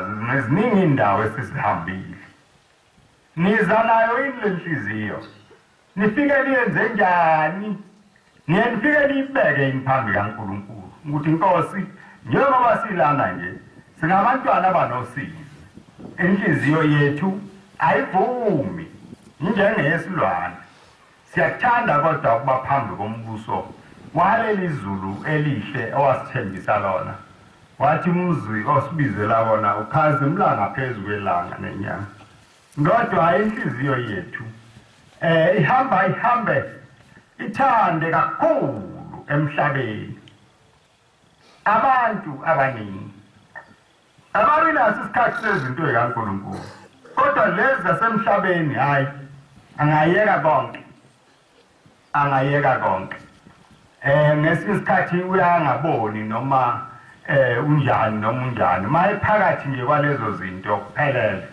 ziningi indawo esizihambile niza nayo ini lenhliziyo nifike niyenze njani nifike niyibeke phambi kaNkulunkulu ukuthi Nkosi njengoba silana nje singabantwana abanosizi inhliziyo yethu ayivumi njengeyesilwane siyakuthanda kodwa ukuba phambi kombuso waleli zulu elihle owasithembisa lona wathi umzwi osibizela wona ukhazi umlanga phezu kwelanga nenyanga kodwa inhliziyo yethu ihambe ithande kakhulu emhlabeni abantu abaningi ababinaso isikhathi sezinto zikaNkulunkulu kodwa lezi zasemhlabeni hayi angayeka konke ngesinye isikhathi uyangaboni noma unjani maye phakathi nje kwalezo zinto kuphelele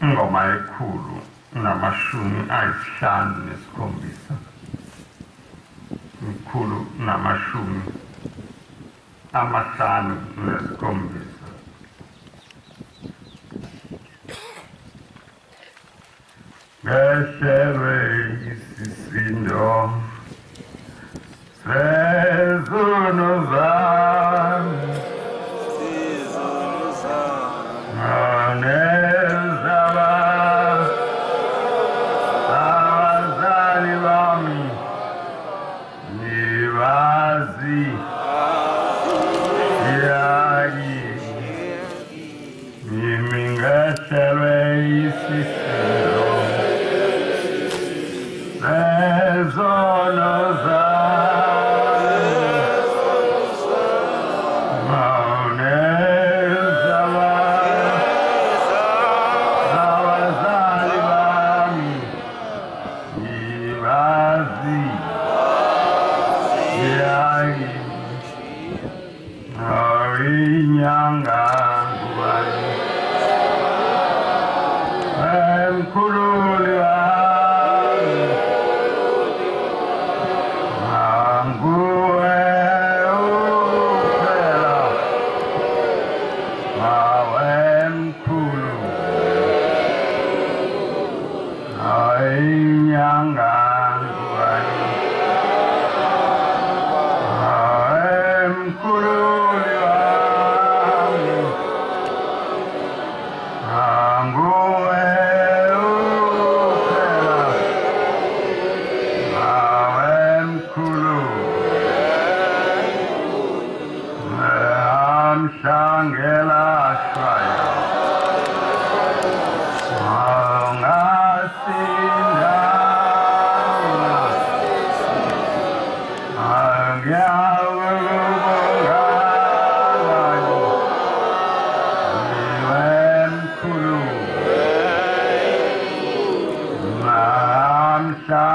ingoma ekhulu namashumi ayisihlanu nesikhombisa ikhulu namashumi amahlanu nesikhombisa ngehlelwe isisindo sezono zami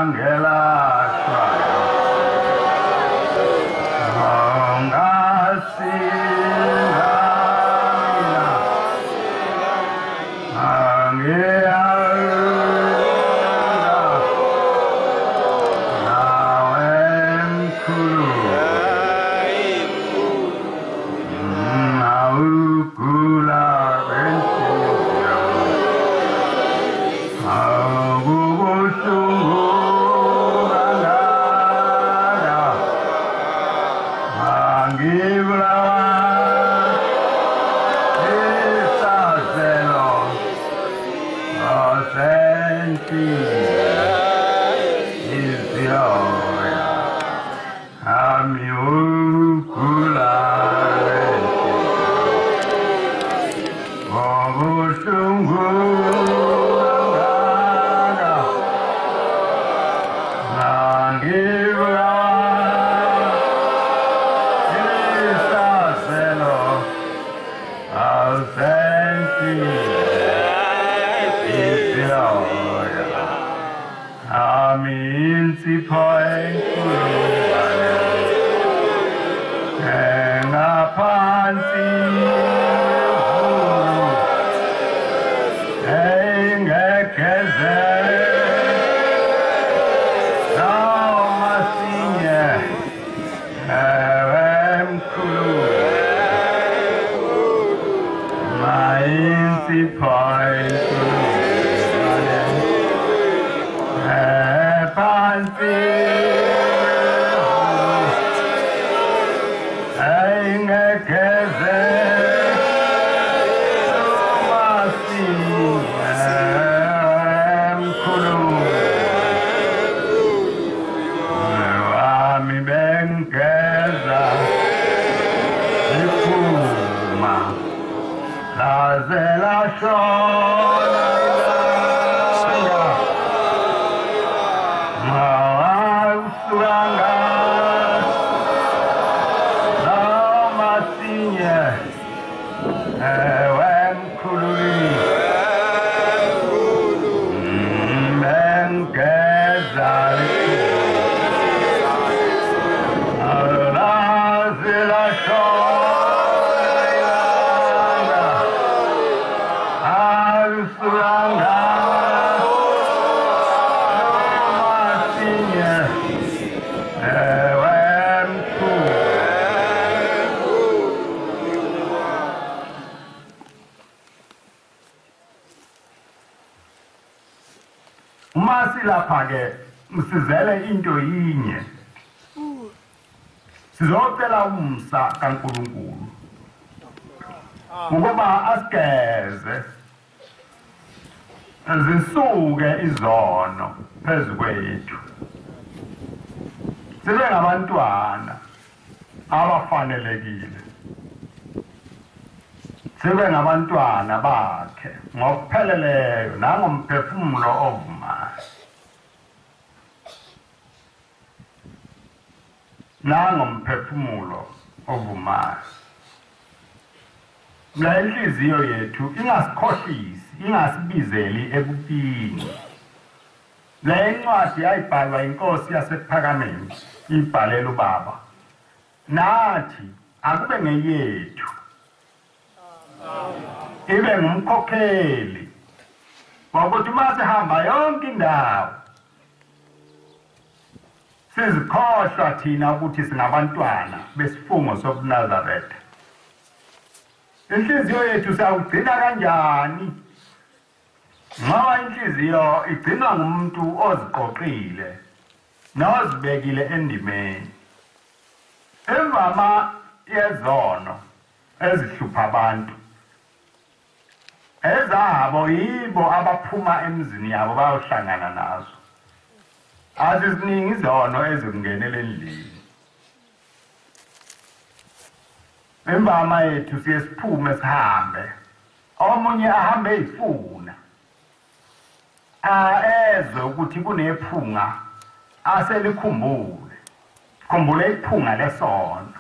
ngelashwayo ongasinga lapha-ke msizele into yinye sizocela umsa kaNkulunkulu ukuba asigeze zisuke izono phezu kwethu sibe ngabantwana abafanelekile sibe ngabantwana bakhe ngokupheleleyo nangomphefumulo ovumayo nangomphefumulo ovumayo la inhliziyo yethu ingasikhohlisi ingasibizeli ebupini le incwadi yayibhalwa inkosi yasephakameni ibhalela ubaba nathi akube ngeyethu ibe ngumkhokheli ngokuthi uma sihamba yonke indawo sizikhohlwa thina ukuthi singabantwana besifungo sobuNazareth. Inhliziyo yethu siyawugcina kanjani? Ngoba inhliziyo igcinwa ngumuntu oziqoqile nozibekile endimeni. Imvama yezono ezihlupha abantu ezabo yibo abaphuma emzini yabo bayohlangana nazo. Aziziningi izono ezikungenele endlini. Imvama yethu siyesiphume sihambe omunye ahambe eyifuna ezwe ukuthi kunephunga aselikhumbule khumbule iphunga lesono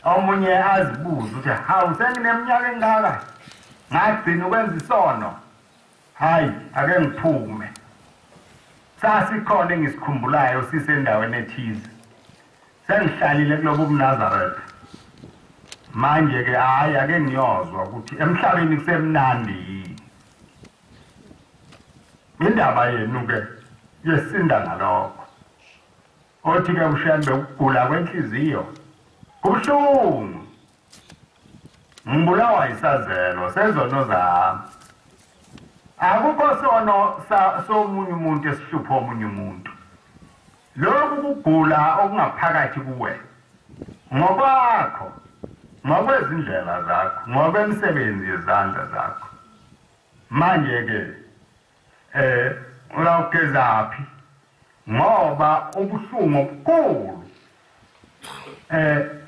omunye azibuza ukuthi hawu sengineminyaka engaka ngagcina ukwenza isono hayi ake ngiphume sasikhona engisikhumbulayo sisendaweni ethize sengihlalile kulobu Nazareth manje ke hayi ake ngiyozwa ukuthi emhlabeni kusemnandi indaba yenu ke yesinda ngalokho othi ke uShembe ukugula kwenhliziyo kubuhlungu ngibulawa isazelo sezono zami akukho sono somunye umuntu esihlupha omunye umuntu lokhu kugula okungaphakathi kuwe ngokwakho ngokwezindlela zakho ngokwemisebenzi yezandla zakho manje ke ulawugezaphi ngoba ubuhlungu obukhulu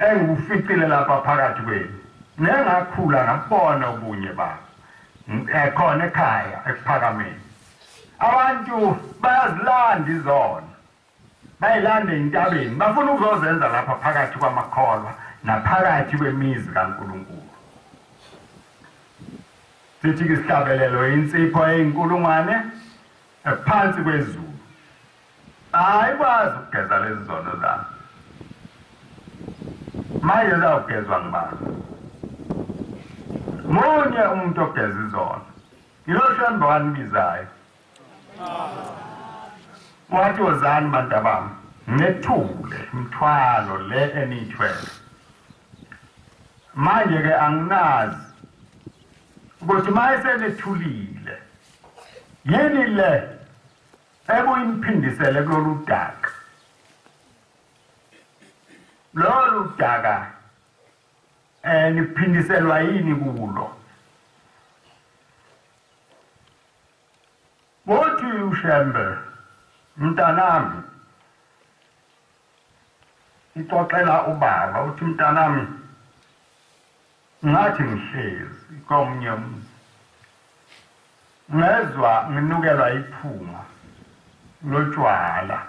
engibuficile lapha phakathi kwenu nengakhula ngabona ubunye babo khona ekhaya ekuphakameni abantu bayazilanda izona bayilanda entabeni bafuna ukuzozenza lapha phakathi kwamakholwa naphakathi kwemizi kaNkulunkulu sithi isihlabelelo insipho eyinkulungwane phansi kwezulu ayikwazi ukugeza lezi zono zami manje zawugezwa ngibani munye umuntu ogeza izona yilo Shembe wanibizayo wathi wozani bantu bami nethule imthwalo le eniyithwele manje ke anginazi ukuthi mayesenethulile yini le ebuyiniphindisele kulolu daka lolu daka niphindiselwa yini kulo Wothi uShembe mntanami ixoxela ubaba uthi mntanami ngathi ngihlezi komnye umzi ngezwa nginukelwa iphunga lotshwala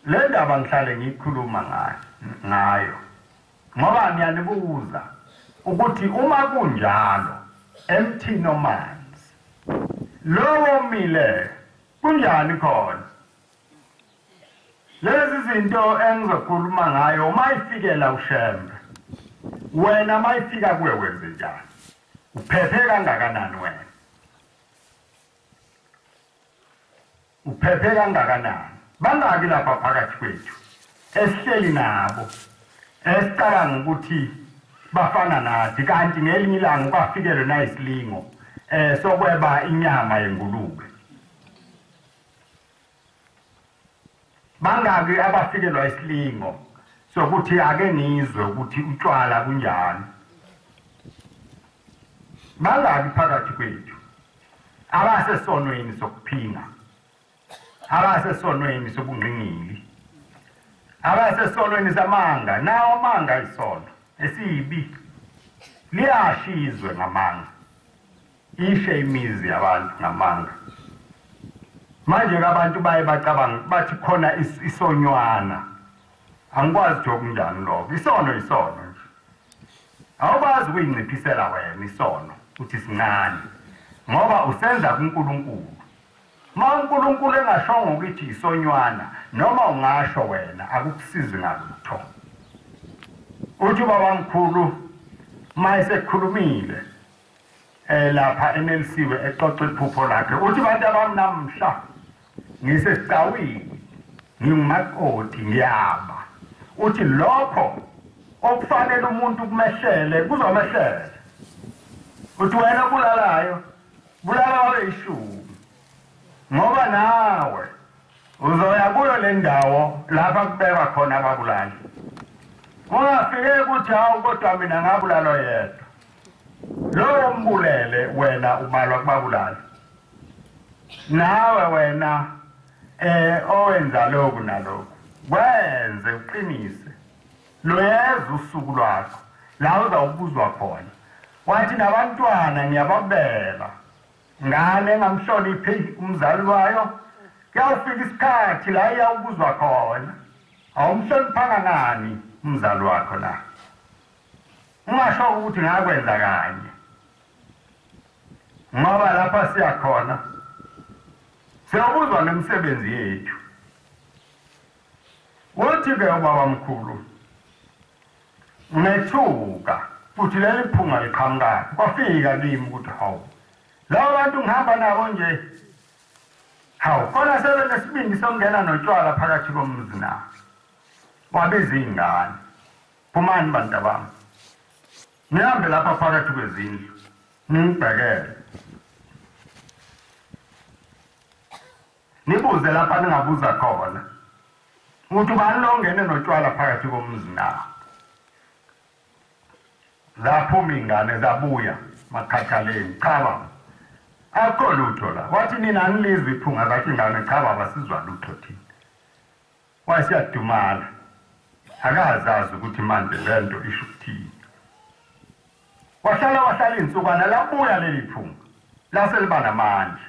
le ndaba ngihlale ngikhuluma ngayo ngoba ngiyanibuza ukuthi uma kunjalo emthini omanzi lowo mile kunjani khona lezi zinto engizokhuluma ngayo mayifikela uShembe wena mayifika kuwe wenze njani uphephe kangakanani wena uphephe kangakanani bangaki lapha phakathi kwethu esihleli nabo esicabanga ukuthi bafana nathi kanti ngelinye ilanga kwafikele nayisilingo sokweba inyama yengulube bangaki abafikelwa isilingo sokuthi ake nizwe ukuthi utshwala kunjani bangaki phakathi kwethu abasesonweni sokuphinga abasesonweni sobungqingili abasesonweni samanga nawo amanga isono esiyibi liyashizwe ngamanga ishe imizi yabantu ngamanga manje abantu baye bacabanga bathi khona isonywana angikwazi ukuthi okunjani lokho isono nje awubazi ukuyinciphisela wena isono uthi sincane ngoba usenza kuNkulunkulu ma uNkulunkulu engashongo ukuthi isonywana noma ungasho wena akukusizi ngalutho uthi baba mkhulu mayisekhulumile lapha enelisiwe exoxa iphupho lakhe uthi bantu abamnamhla ngisesicawini ngingumakoti ngiyaba uthi lokho okufanele umuntu kumehlele kuzomehlele uthi wena bulalayo bulala ishumi ngoba nawe uzoya kuyo le ndawo lapha kubekwa khona ababulali ungafike ukuthi hawu kodwa mina ngabulalo yedwa lo mbulele wena ubalwa kubabulali nawe wena owenza lokhu nalokhu wenze uqinise loyeza usuku lwakho la uzawubuzwa khona wathi nabantwana ngiyababela ngane ngamhloniphi umzali wayo kuyafika isikhathi la iyawubuzwa khona awumhloniphanga ngani umzali wakho la ungasho ukuthi ngakwenza kanye ngoba lapha siyakhona siyabuzwa ngemisebenzi yethu. Uthi-ke ubaba mkhulu, ngethuka futhi leli phunga liqhamukayo kwafika kimi ukuthi hawu, labo bantu ngihamba nabo nje, hawu khona sebenesibindi sokungena notshwala phakathi komuzi nabo. Wabiza iy'ngane, phumani bantu bami, nihambe lapha phakathi kwezindlu ningibhekele, nibuze lapha ningabuza khona ukuthi ubani lo ongene notshwala phakathi komuzi nabo. Zaphuma iy'ngane zabuya makhathaleni, cha baba akho lutho la. Wathi nina anilizwa iphunga, zathi ingane cha baba sizwa lutho thina. Wayesiyadumala, akazazi ukuthi manje lento isho ukuthini. Wahlala insukwana, labuya leli phunga lase liba namandla.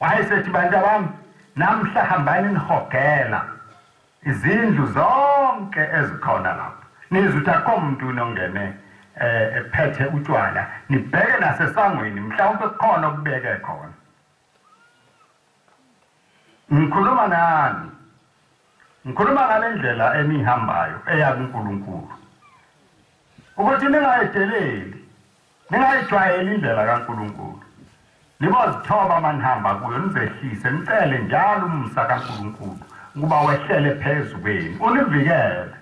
Wayesethi bantu bami, namhla hambani nihogela izindlu zonke ezikhona lapha, nizwe ukuthi akho muntu nongene ephethe utshwala, nibheke nasesangweni mhlawumbe kukhona okubeke khona. Ngikhuluma nani, ngikhuluma ngale ndlela enihambayo eya kuNkulunkulu, ukuthi ningayideleli, ningayijwayeli indlela kaNkulunkulu, nibozithoba manihamba kuyo, nizehlise nicele njalo umsa kaNkulunkulu ukuba wehlele phezu kwenu univikele,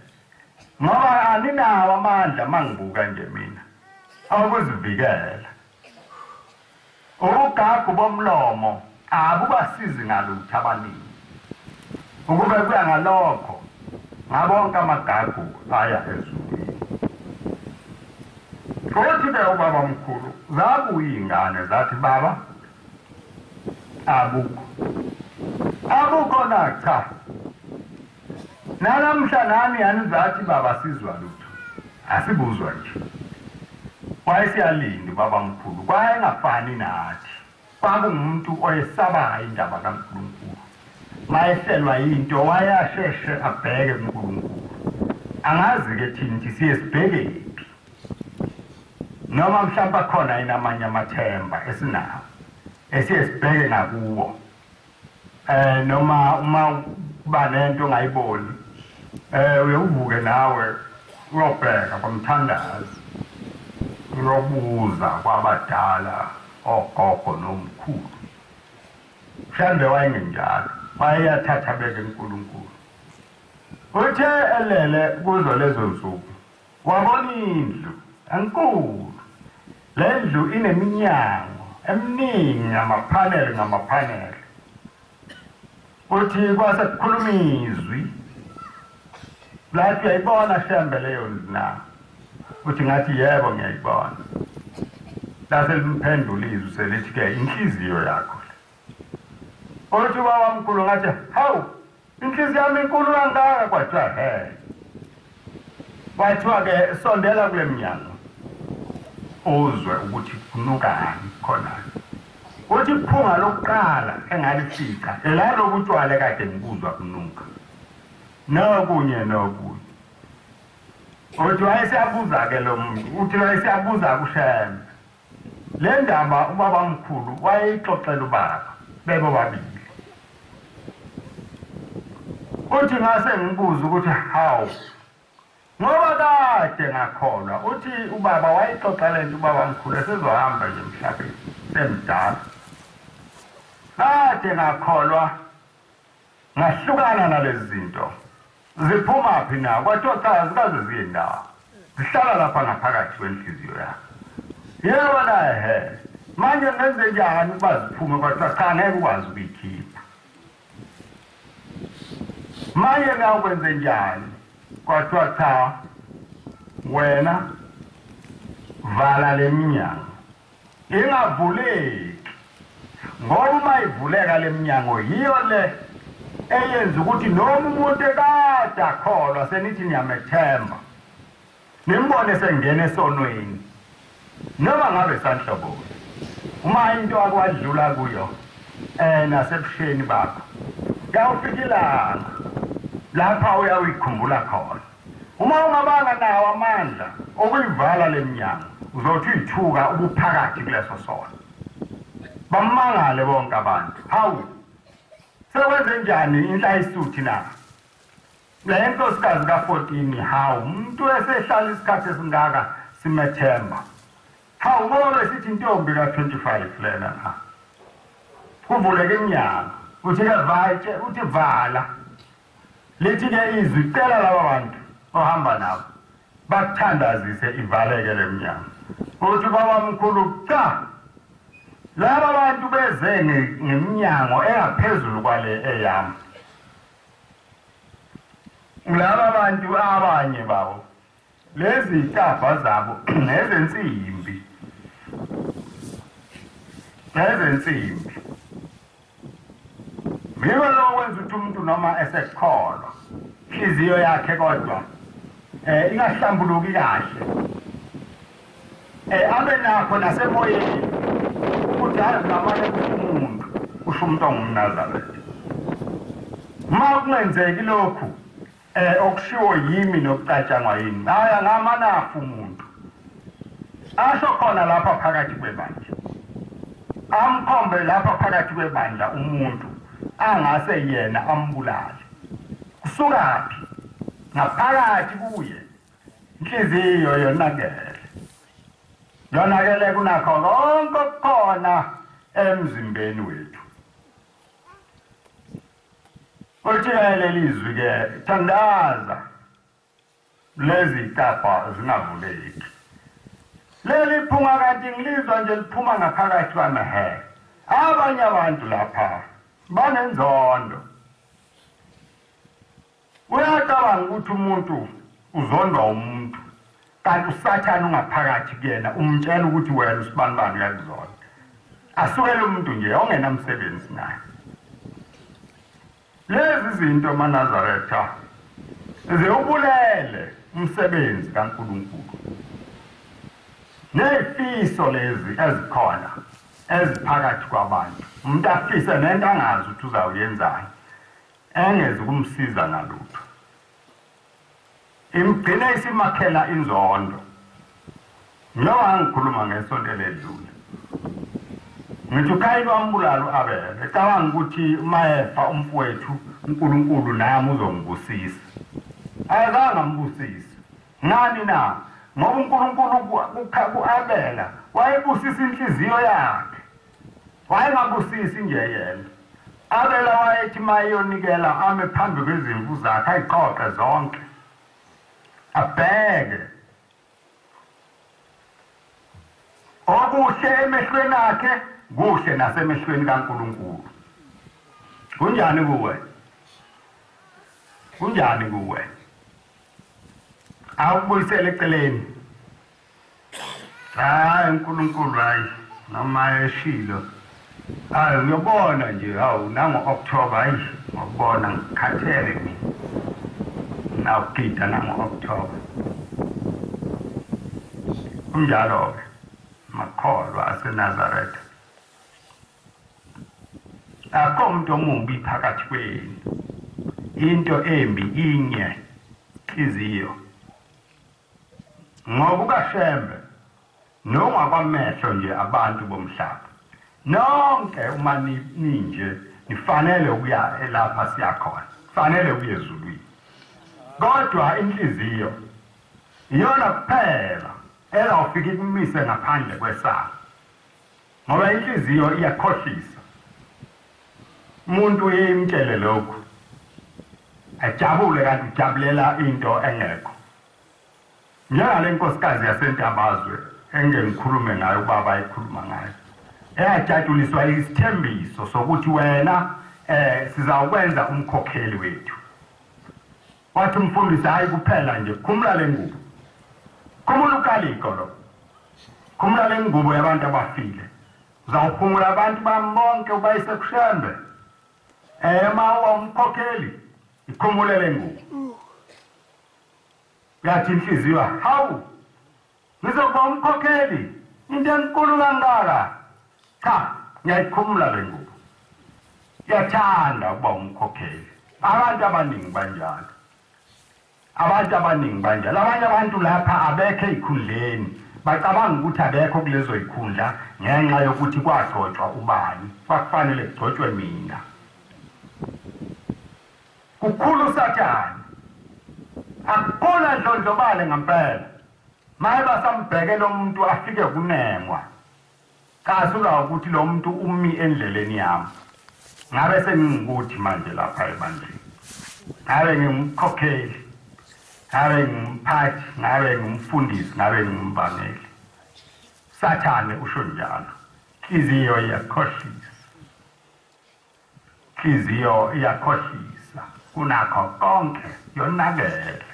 ngoba aninawo amandla mangibuka nje mina akuzivikela. Ubugagu bomlomo abubasizi ngalutho abaningi, ukube kuya ngalokho ngabonke amagagu aya ezulwini. Futhi-ke ubaba mkhulu, zabuya iy'ngane zathi baba abukho na cha, nalamhla nani anizathi baba sizwa lutho, asibuzwa nje. Wayesiyalinda ubaba mkhulu, kwayengafani nathi, kwakungumuntu oyesabayo indaba kaNkulunkulu. Mayehlelwa yinto wayasheshe abheke kuNkulunkulu. Angazi-ke thina siye sibhekephi, noma mhlawumbe akhona yini amanye amathemba esinawo esiye sibheke ngakuwo, noma uma kuba nento ongayiboni uvuke nawe uyobheka kwamthandazi, uyobuza kwabadala ogogo nomkhulu. Shembe wayengenjalo, wayeyathatha beke kuNkulunkulu. Uthe elele kuzo lezo nsuku wabona indlu enkulu. Le ndlu ineminyango eminingi ngamaphaneli. Uthi kwase kukhuluma izwi lathi uyayibona Shembe leyo ndlu na? Uthi ngathi yebo ngiyayibona. Lase limphendula izwi selithi-ke inhliziyo yakho. Uthi ubaba mkhulu ngathi hawu, inhliziyo yami inkulu kangaka, kwathiwa kwathiwa-ke sondela kule mnyango uzwe ukuthi kunukani khonani. Uthi iphunga lokuqala engalifica elalobu utshwala kade ngibuzwa kunuka nokunye. Uthi wayeseyabuza-ke lo muntu, uthi wayeseyabuza kuShembe le ndaba. Ubaba mkhulu wayeyixoxela ubaba bebo babili. Uthi ngase ngibuza ukuthi hawu, ngoba kade ngakholwa. Uthi ubaba wayixoxa le nto ubaba mkhulu esezohamba nje emhlabeni semdala. Kade ngakholwa, ngahlukana nalezi zinto. Ziphumaphi na? Kwathiwa cha, zikaze ziye ndawo, zihlala lapha ngaphakathi kwenhliziyo yakho. Yebo na manje ngenze njani ukuba ziphume? Kwathiwa cha, ngeke ukwazi ukuyikhipha. Manje ngakwenze njani? Kwathiwa cha, wena vala le minyango ingavuleki, ngoba uma ivuleka le minyango yiyo le eyenza ukuthi noma umuntu ekade akholwa senithi niyamethemba nimbone sengena esonweni noma ngabe sanhloboni. Uma into akwadlula kuyo nasebusheni bakho kuyawufika ilanga lapha uyawuyikhumbula khona. Uma ungabanga nawo amandla okuyivala le minyango uzothi uyithuka ubuphakathi kuleso sona. Bamangale bonke abantu, hawu sekwenze njani inhla isuthi na le nkosikazi ka14 hawu umuntu esehlala isikhathi esingaka simethemba hawu ngoba sithi intombi ka25 lena na kuvuleke iminyango uthi ke vaye uthi vala lithi ke izwi cela laba bantu ohamba nabo bakuthandazise ivaleke le minyango uthi baba mkhulu cha laba bantu beze ngeminyango engaphezulu kwale eyami laba bantu abanye bawo lezi itafa zabo nezensimbi Yiwo lo wenza ukuthi umuntu noma esekholwa inhliziyo yakhe kodwa ingahlambuluki kahle abe nakho nasemoyeni ukuthi hayi ngamanye umuntu usho umuntu ongumNazareth uma kungenzeki lokhu okushiwo yimi nokucatshangwa yini haya ngamanafu umuntu asho khona lapha phakathi kwebandla amkhombe lapha phakathi kwebandla umuntu angase yena ambulale kusukaphi ngaphakathi kuye inhliziyo yonakele kunakho konke okukhona emzimbeni wethu uthi leli izwi ke thandaza lezi itafa zingavuleki leli phunga kanti ngilizwa nje liphuma ngaphakathi kwami abanye abantu lapha banenzondo uyacabanga ukuthi umuntu uzondwa umuntu kanti usathane ungaphakathi kuyena umtshela ukuthi wena usibanibani uyakuzonda asukele umuntu nje ongenamsebenzi naye lezi zinto maNazaretha ziyubulele umsebenzi kaNkulunkulu nefiso lezi ezikhona eziphakathi kwabantu umuntu afise nento angazi ukuthi uzawuyenzani engeze kumsiza ngalutho imgcine isimakhela inzondo njengoba ngikhuluma ngesonto eledlule ngithi uKhayini wambulalo Abele ecabanga ukuthi mayefa umfowethu uNkulunkulu nami uzongibusisa ayazange ambusise ngani na ngoba uNkulunkulu ku-Abela wayebusisa inhliziyo yakhe wayengabusisi nje yena Abela wayethi mayonikela ame phambi kwezimvu zakhe ayiqoqe zonke abheke okuhle emehlweni akhe kuhle nasemehlweni kaNkulunkulu kunjani kuwe awubuyisele eceleni hayi uNkulunkulu hayi noma eshilo hayi uyobona nje hawu nango-October hayi ngokubona ngikhathele mina nawugida nango-October kunjalo-ke makholwa aseNazaretha akho umuntu omubi phakathi kwenu into embi inye inhliziyo ngoba ukaShembe nongakwamehlo nje abantu bomhlaba nonke uma ninje nifanele ukuya lapha siyakhona fanele uye ezulwini kodwa inhliziyo iyona kuphela ezawufika ikumise ngaphandle kwesango ngoba inhliziyo iyakhohlisa umuntu uyimtshele lokhu ajabule kanti ujabulela into engekho njengale nkosikazi yasentabazwe engengikhulume ngayo ubaba ayikhuluma ngayo eyajatshuliswa isithembiso sokuthi wena sizawukwenza umkhokheli wethu wathi umfundisi hayi kuphela nje khumula le ngubo khumula ukaliko lo khumula le ngubo yabantu abafile uzawuphungula abantu bambonke ubayise kuShembe ma umkhokheli ikhumule le ngubo yathi inhliziyo hawu ngizokuba umkhokheli into enkulu kangaka cha ngiyayikhumula le ngubo yathanda ukuba umkhokheli abantu abaningi banjalo abanye abantu lapha abekho ezikhundleni bacabanga ukuthi abekho kulezo ikhundla ngenxa yokuthi kwagcotshwa ubani kwakufanele kugcotshwe mina kukhulu Sathane akubona ndlondlobale ngempela maye basambheke lo muntu afike kunengwa kasula ukuthi lo muntu umi endleleni yami ngabe sengikuthi manje lapha ebandleni ngabe ngimkhokheli ngabe ngimphathi ngabe ngimfundisi ngabe ngimbangeli Sathane usho njalo inhliziyo iyakhohlisa inhliziyo iyakhohlisa kunakho konke yonakele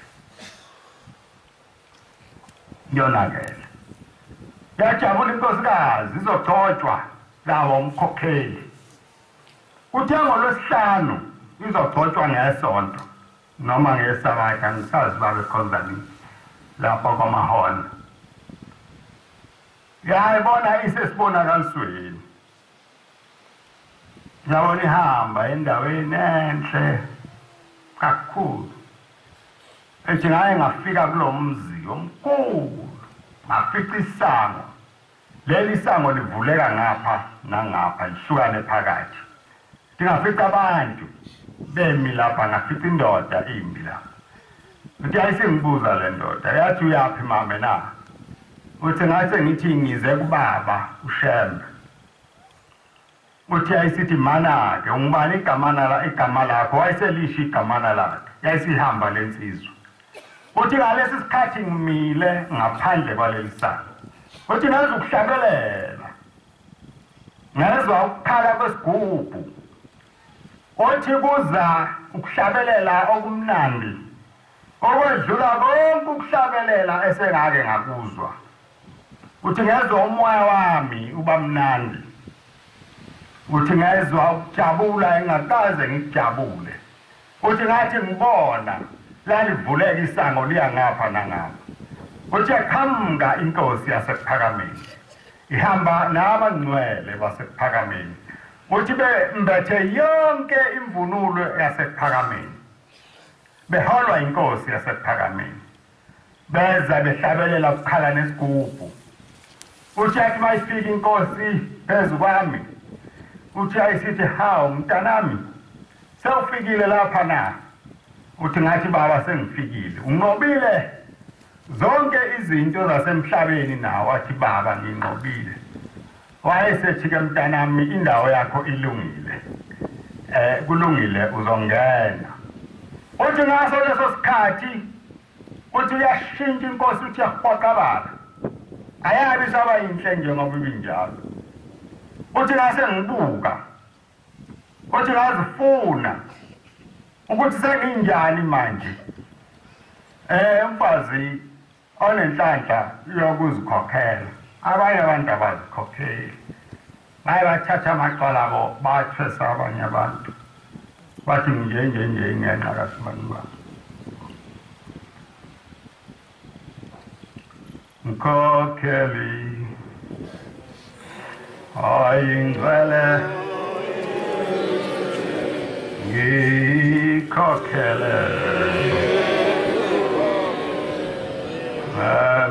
yajabula inkosikazi izogcotshwa lawo umkhokheli uthe ngolwesihlanu izogcotshwa ngesonto noma ngesabatha angisazi babekhonza nini lapho kwamahona yayibona isesibonakalisweni yabona ihamba endaweni enhle kakhulu ethi ngaye ngafika kulo mzi omkhulu ngafica isango leli sango livuleka ngapha nangapha lihlukane phakathi ndingafica abantu bemi lapha ngafica indoda imbi lapha uthi ayisengibuza le ndoda yathi uyaphi mame na uthi ngathi ngithi ngize kubaba uShembe uthi ayisithi mana ke ungibani igama lakho wayeselisha igama lakhe yayisihamba lensizwe uthi ngalesi sikhathi ngimile ngaphandle kwaleli sango uthi ngezwe ukuhlabelela ngezwe ukukhala kwesigubhu uthi kuza ukuhlabelela okumnandi okwedlula konke ukuhlabelela esengake ngakuzwa uthi ngezwe umoya wami uba mnandi uthi ngezwe ukujabula engakaze ngijabule uthi ngathi ngibona lalivuleka isango liya ngapha nangapha uthi aqhamuka inkosi yasephakameni ihamba nabangcwele basephakameni uthi bembethe yonke imvunulo yasephakameni beholwa inkosi yasephakameni beza behlabelela ukukhala nesigubhu uthi athi mayifika inkosi phezu kwami uthi ayisithi hawu mntanami sewufikile lapha na uthi ngathi baba sengifikile unqobile zonke izinto zasemhlabeni nawo athi baba nginqobile wayesethi ke mntanami indawo yakho ilungile kulungile uzongena uthi ngaso leso sikhathi uthi uyashintsha inkosi uthi yaqwaqabala ayabi saba inhle njengoba ibinjalo uthi ngase ngibuka uthi ngazifuna ukuthi senginjani manje umfazi onenhlanhla yokuzikhokhela abanye abantu abazikhokheli baye bathatha amaqala abo bathwesa abanye abantu bathi nje ingenxa kasimani baba mkhokheli ayingcwele ngikhokhele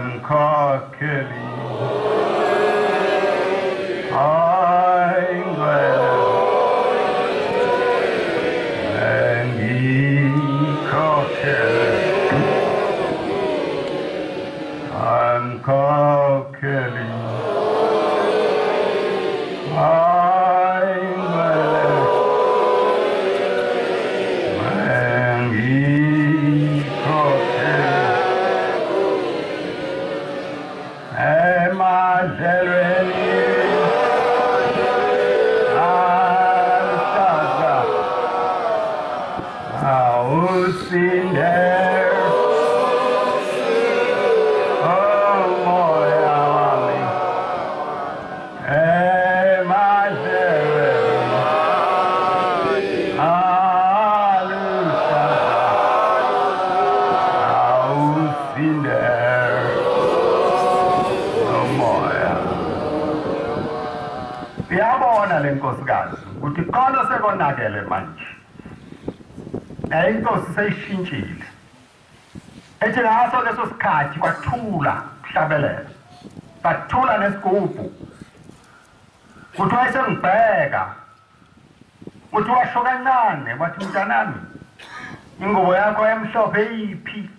mkhokheli ayingcwele ngikhokhele mkhokheli lenkosikazi ukuthi khona sekonakele manje inkosi seyishintshile ethi ngaso leso sikhathi kwathula kuhlabelela bathula nesigubhu uthi wayesengibheka uthi washo kancane wathi mntanami ingubo yakho emhlophe iphi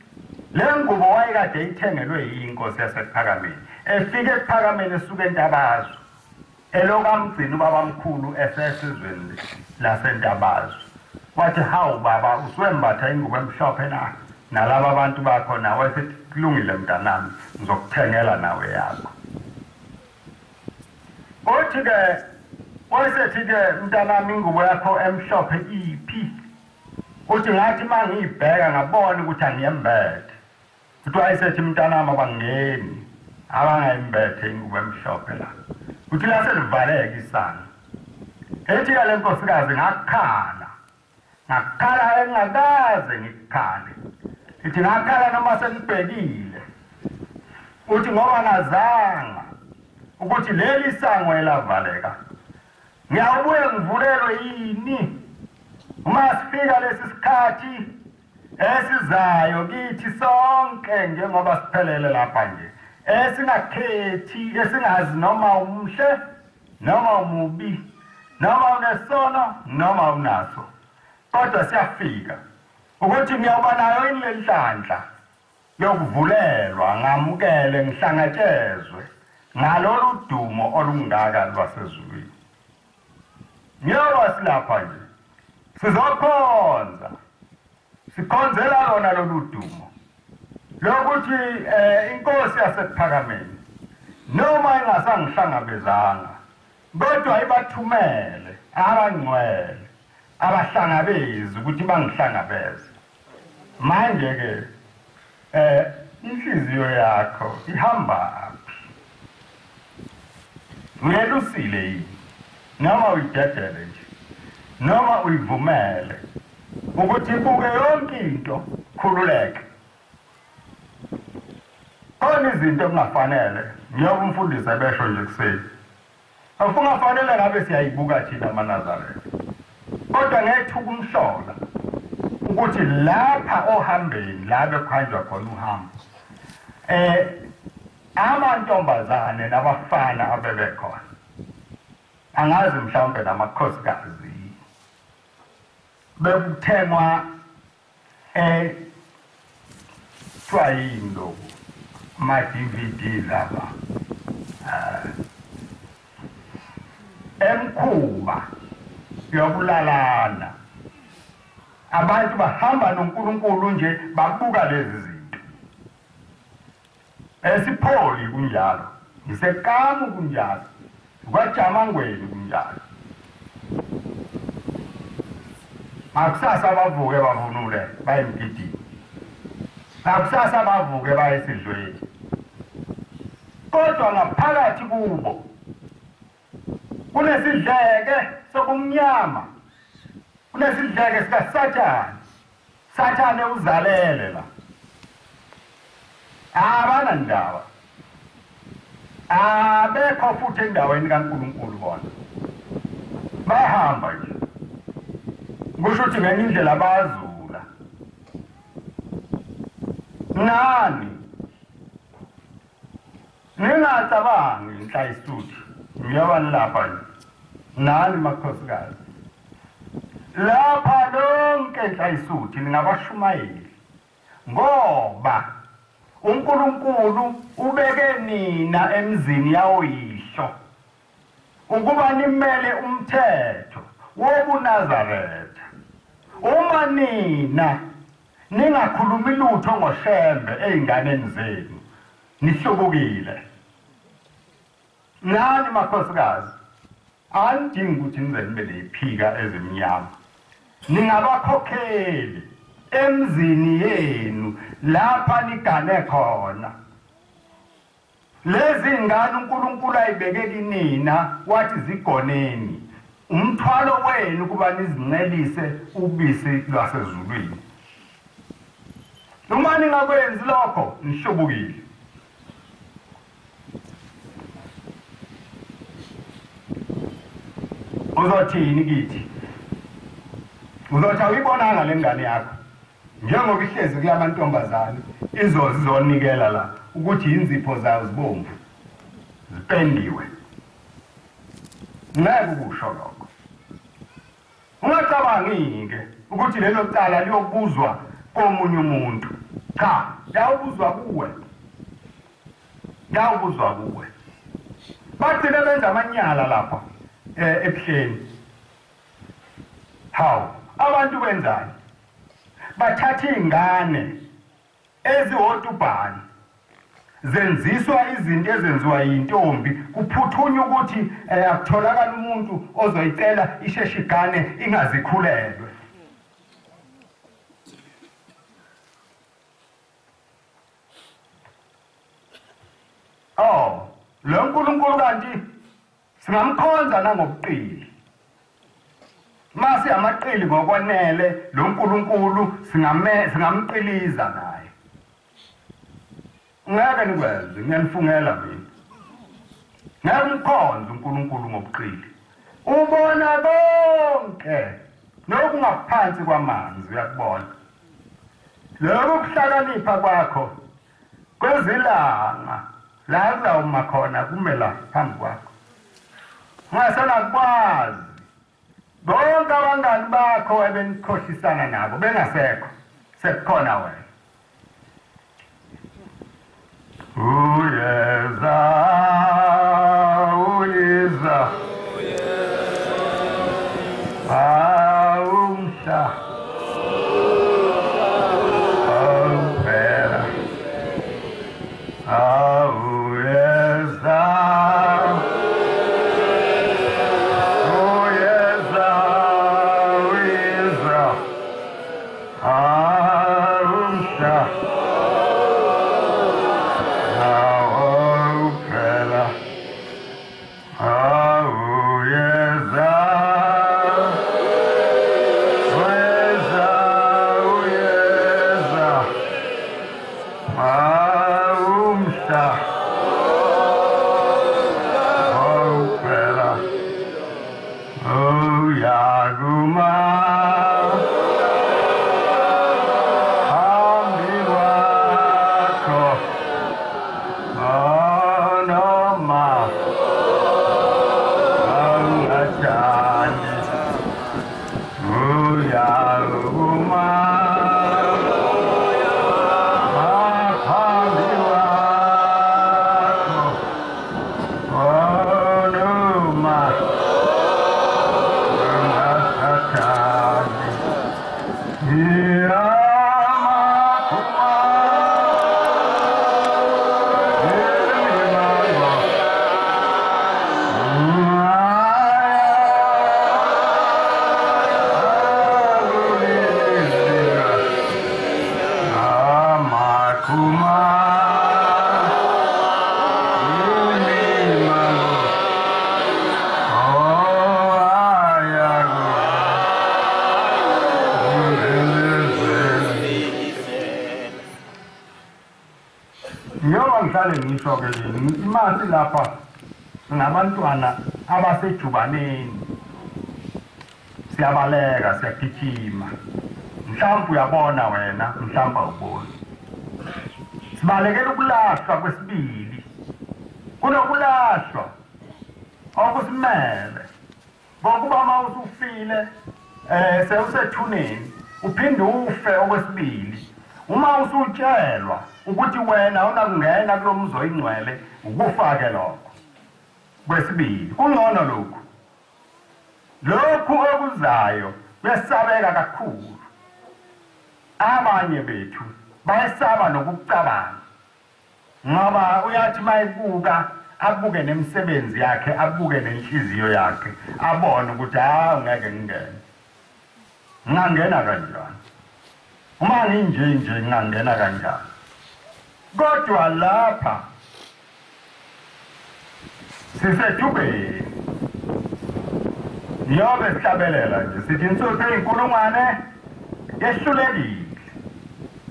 le ngubo wayekade ithengelwe inkosi yasePhakameni efike ePhakameni esuka eNtabazwe elokamgcina ubabamkhulu esesizweni laseNtabazwe wathi hawu baba uswembatha ingubo emhlophe na nalabo abantu bakho nawe sethi kulungile mntanami ngizokuthengela nawe yakho othi ke wayesethi ke mntanami ingubo yakho emhlophe iphi uthi ngathi mangiyibheka ngabona ukuthi angiyembethe uthi wayesethi mntanami abangeni abangayimbethe ingubo emhlophe la uthi la selivaleka isana ethi ke le nkosikazi ngakhala engakaze ngikukhale ithi ngakhala noma senibhekile uthi ngoba ngazanga ukuthi leli sango elavaleka ngiyawubuye ngivulelwe yini uma sifika lesi sikhathi esizayo kithi sonke njengoba siphelele lapha nje esingakhethi esingazi noma umhle noma umubi noma unesono noma unaso kodwa siyafika ukuthi ngiyawuba nayo inhlanhla yokuvulelwa ngamukele ngihlangatshezwe ngalolu dumo olungaka lwasezulwini ngiyoba silapha nje sizokhonza sikhonzela lona lolu dumo lokuthi inkosi yasePhakameni noma ingasangihlangabezanga kodwa ibathumele abangcwele abahlangabezi ukuthi bangihlangabeze manje ke inhliziyo yakho ihamba uyelusile yini noma uyidedele nje noma uyivumele ukuthi ibuke yonke into khululeke khona izinto kungafanele ngiyoba umfundisi ebesho nje kuseni afungafanele ngabe siyayibuka thina amaNazareth kodwa ngethuka umhlola ukuthi lapha ohambeni la bekhanjwa khona uhambo amantombazane nabafana abebekhona angazi mhlawumbe namakhosikazi bekuthengwa twayini ma-DVD laba emkhuba yokulalana abantu bahamba noNkulunkulu nje babuka lezi zinto esipholi kunjalo ngisekamu kunjalo kwaJamangweni kunjalo akusasa bavuke bavunule bayemgidini akusasa bavuke bayesidlweni kodwa ngaphakathi kubo kunesidleke sokumnyama kunesidleke sikaSathane Sathane uzalele la abana ndaba abekho futhi endaweni kaNkulunkulu bona bahamba nje kusho ukuthi ngenye indlela bayazula nani ningacabangi inhlayisuthi ngiyoba lapha nani makhosikazi lapha lonke inhlayisuthi ningabashumayeli ngoba uNkulunkulu ubeke nina emzini yawo yihlo ukuba nimele umthetho wobuNazareth uma nina ningakhulumi lutho ngoShembe einganeni zenu nihlobukile nani makhosikazi andingi ukuthi nize nibe lephika ezimnyama ningabakhokheli emzini yenu lapha nigane khona lezi ngane uNkulunkulu ayibeke kinina wathi zigoneni umthwalo wenu kuba nizincelise ubisi lwasezulwini uma ningakwenzi lokho nihlobukile uzothini kithi uzothi awuyibonanga le ngane yakho njengoba ihlezi kulamantombazane izonikela la ukuthi inzipho zayo zibomvu zipendiwe ngeke ukusho lokho ungacabangi ke ukuthi lelo cala liyobuzwa komunye umuntu. Cha, liyabuzwa kuwe. Liyabuzwa kuwe. Bathina benza amanyala lapha ebuhleni. Hawu, abantu benzani? Bathatha ingane eziwodwa ubani. Zenziswa izinto ezenziwa yintombi kuphuthunywa ukuthi akutholakala umuntu ozoyicela isheshigane ingazikhulelwe. Oh, lo nkulunkulu kanti singamkhonza nangobuqili. Mase amaqili ngokwanele lo nkulunkulu singamqiliza naye. Ngeke nikwenze, ngiyanifungela mina. Ngeke umkhonze uNkulunkulu ngobuqili. Ubona konke nokungaphansi kwamanzi uyakubona. Lokho kuhlakanipha kwakho kwezilanga la kuzawuma khona kumela phambi kwakho. Ungasana kwazi bonke abangani bakho ebenikhohlisana nabo bengasekho sekukhona wena. Uyeza, uyeza, umhla, phela, uyeza, uyeza, uyeza, umhla. Imasi lapha sinabantwana abasejubaneni siyabaleka siyagijima mhlawumbe uyabona wena mhlawumbe awuboni sibalekela ukulahlwa kwesibili kunokulahlwa okusimele ngokuba mawusufile sewusethuneni uphinde ufe okwesibili uma usutshelwa ukuthi wena unakungena kulomzo oyingcwele ukufake lokho kwesibili kungcono lokhu okuzayo besabeka kakhulu abanye bethu bayesaba nokucabanga ngoba uyathi mayibuka abuke nemisebenzi yakhe abuke nenhliziyo yakhe abone ukuthi ngeke ngingena kanjani uma nginje ngingena kanjani kodwa lapha sisethubeni niyobe sihlabelela nje sithi insuthu eyinkulungwane yehlulekile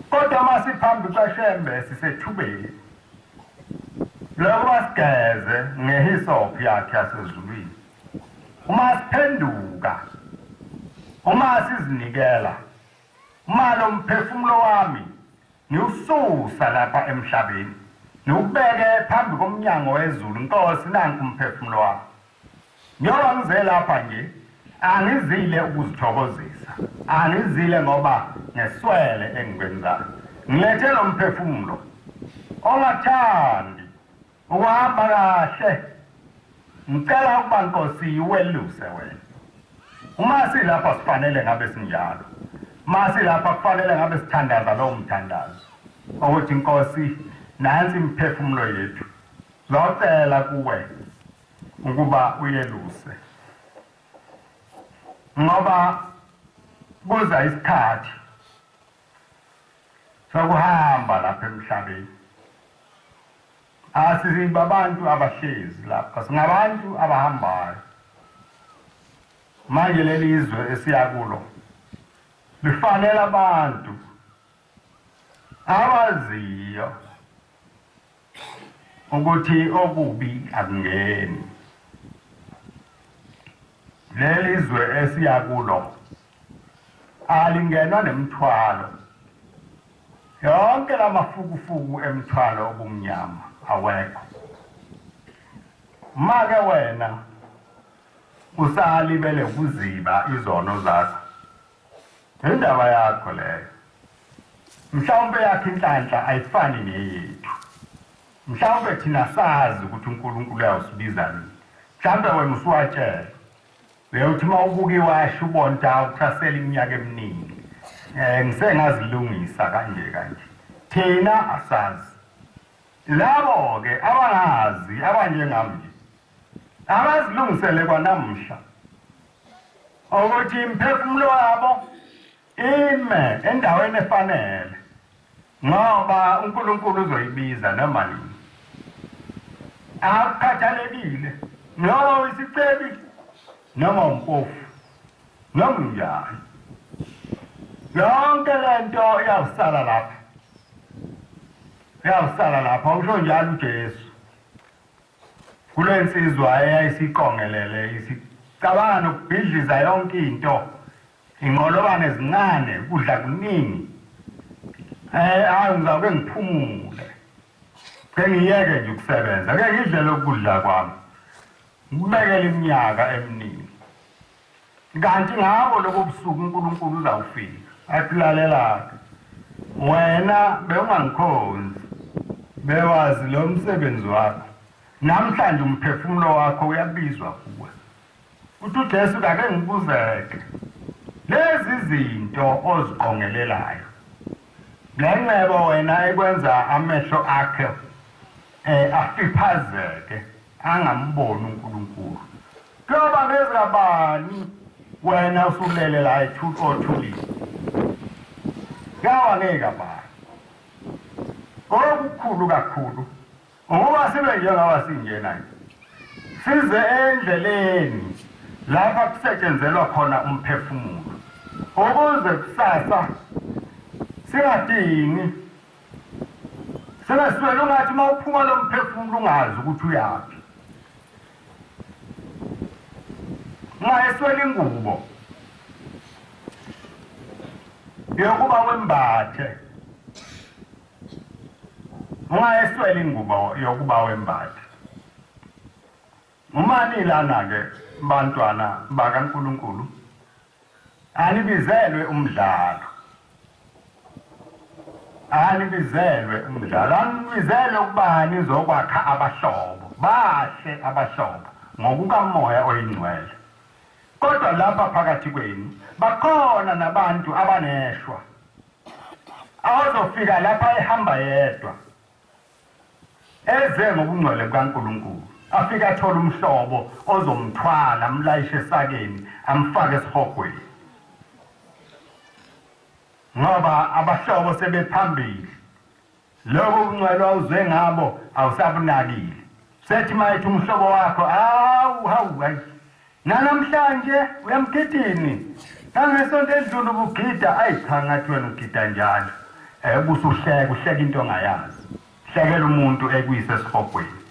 kodwa masiphambi kwaShembe sisethubeni lokho basigeze ngehisophu yakhe yasezulwini uma siphenduka uma sizinikela uma lo mphefumulo wami niwususa lapha emhlabeni niwubeke phambi komnyango wezulu Nkosi nanku umphefumulo wami ngiyoba ngize lapha nje angizile ukuzithokozisa, angizile ngoba ngeswele engikwenzayo. Ngilethe lo mphefumulo ongathandi ukuhamba kahle. Ngicela ukuba Nkosi iweluse wena. Uma silapha sifanele ngabe sinjalo. Uma silapha kufanele ngabe sithandaza lo mthandazo. Ukuthi Nkosi nansi imphefumulo yethu. Sizocela kuwe ukuba uyeluse. Ngoba kuza isikhathi sokuhamba lapha emhlabeni. Asiziba abantu abahlezi lapha, singabantu abahambayo. Manje lelizwe esiya kulo lifanele abantu abaziyo ukuthi okubi akungeni. Lelizwe esiya kulo alingenwa nemthwalo. Yonke lamafukufuku emthwalo obumnyama awekho. Make wena usalibele ukuziba izono zakho. Indaba yakho leyo. Mhlawumbe yakhe inhlanhla ayifani neyethu. Mhlawumbe thina sazi ukuthi uNkulunkulu uyawusibiza nini. Mhlawumbe wena usuwatshela. Uyothi uma ubuka iwasho ubonta uthasela iminyaka eminingi. Ngisengazilungisa kanje. Thina asazi. Labo ke abangazi abanjengami abazilungisele kwanamuhla ukuthi imphefumulo wabo ime endaweni efanele ngoba uNkulunkulu uzoyibiza noma nini. Akukhathalekile noma isicebi noma umpofu noma njani. Yonke lento iyawusala lapha. Yawusala lapha usho njalo uJesu. Kule nsizwa eyayisiqongelele isicabanga nokubhidliza yonke into. Ingqolobane ezincane kudla kuningi. Ngizawube ngiphumule. Ngiyeke nje ukusebenza. Ke ngidle lokudla kwami. Ngibekele iminyaka eminingi. Kanti ngabo lokubusuku uNkulunkulu uzawufika. Athulalela wena bewungangikhonzi. Bewazi lo msebenzi wakho. Namhlanje umphefumulo wakho uyabizwa kuwe. Uthi uJesu ake ngibuzeke. Lezi zinto oziqongelelayo. Ngenxebo wena ekwenza amehlo akhe afiphazeke angamboni uNkulunkulu. Kuyoba ngezabani wena usulele la othulile. Ngawa ngekabani. Okukhulu kakhulu. Ngoba sibe njengawa sinjena. Size endleleni lapha kusetshenzelwa khona umphefumulo. Ukuze kusasa singadingi. Singaswele ungathi mawuphuma lo mphefumulo ungazi ukuthi uyaphi. Ungayeswela ingubo yokuba wembathe. Ungayeswela ingubo yokuba wembathe. Umani lana ke bantwana bakaNkulunkulu anibizelwe umdlalo. Anibizelwe umdlalo. Anibizelwe ukuba nizokwakha abahlobo. Bahle abahlobo ngokukamoya oyingcwele. Kodwa lapha phakathi kwenu bakhona nabantu abaneshwa. Awuzofika lapha ehamba yedwa. Eze ngokungcwele kukaNkulunkulu. Afika athola umhlobo ozomthwala amlayishe esakeni amfake esihogweni. Ngoba abahlobo sebephambili. Lokho kungcwele awuzwe ngabo awusabunakile. Sethi mayithi umhlobo wakho hayi. Namhlanje uyamgidini. Nangesonto edlule ubugida cha ngathi wena ugida njalo. Ubusuhleka into ongayazi. Hlekela umuntu ekuyise esihogweni.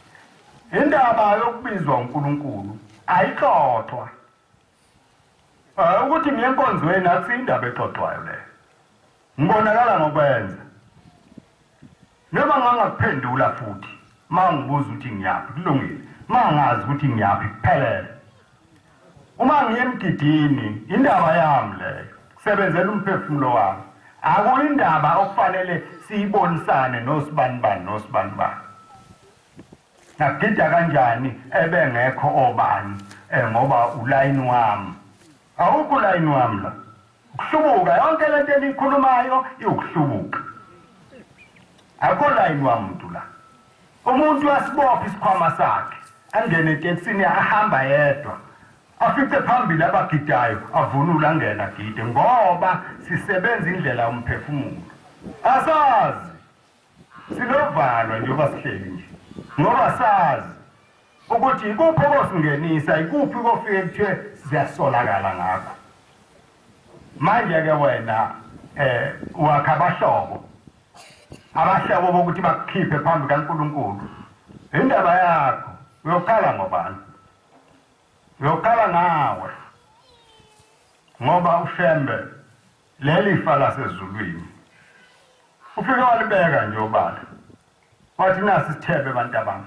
Indaba yokubizwa uNkulunkulu ayixoxwa. Ukuthi ngiyenkonzweni akusindaba exoxwayo leyo. Ngibonakala ngokwenza. Noma ngangakuphendula futhi mangibuza ukuthi ngiyaphi kulungile. Mangazi ukuthi ngiyaphi kuphelele. Uma uma ngiyemgidini indaba yami leyo kusebenzela umphefumulo wami akuyindaba okufanele siyibonisane nosibani nagida kanjani ebengekho obani ngoba ulayini wami awukho ulayini wami la ukuhlubuka yonke lento enikhulumayo iyokuhlubuka akho layini wami umuntu la umuntu wasibopha isikhwama sakhe angene etekisini ahamba yedwa afice phambili abagidayo avunula angena gide ngoba sisebenza indlela yomphefumulo asazi silovalwa njengoba sihleli nje ngoba sazi ukuthi ikuphi okosingenisa ikuphi kofike kuthiwe siyasolakala ngakho manje-ke wena wakha abahlobo bokuthi bakukhiphe phambi kaNkulunkulu indaba yakho uyokhala ngobani uyokhala ngawe ngoba uShembe leli fa lasezulwini ufike walibeka nje obala wathi nasi sithebe abantu abami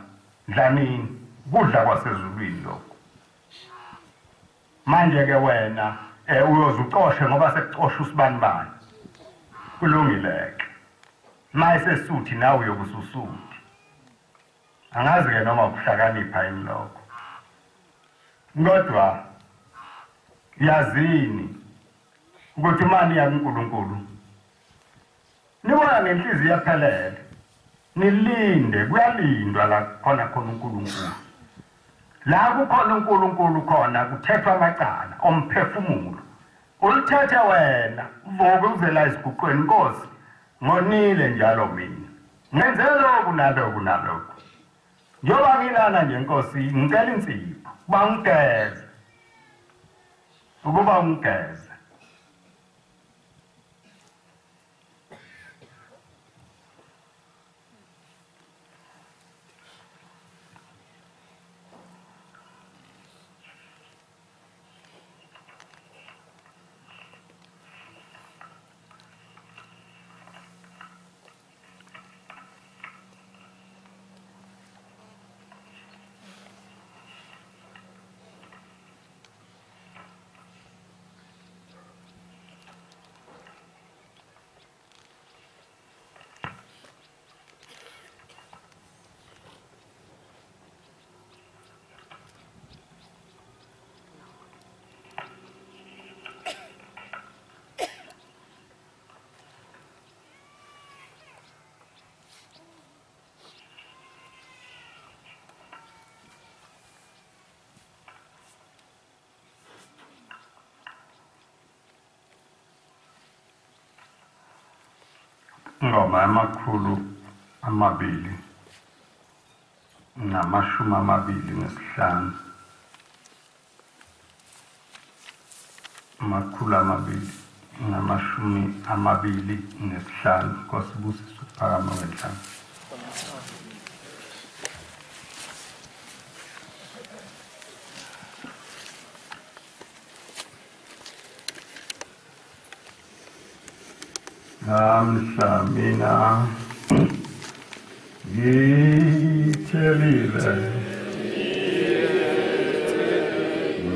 dlanini kudla kwasezulwini lokho manje-ke wena uyozucoshe ngoba sekucosha usibani kulungileke mayesesuthi nawe uyokususuthi angazi-ke noma ukuhlakanipha yini lokho kodwa yazini ukuthi mani yakuNkulunkulu nibona ngenhliziyo ephelele nilinde kuyalindwa la khona uNkulunkulu la kukhona uNkulunkulu khona kuthethwa amacala omphefumulo ulithethe wena uvuke uzela iziguqweni Nkosi ngonile njalo mina ngenze lokhu nalokhu njengoba ngilana nje Nkosi ngicela insipho bangigeze ukuba ungigeze ngoma amakhulu 225 225 Nkosibusise ukuphakama kwenhlanga Namhlamina ngithelile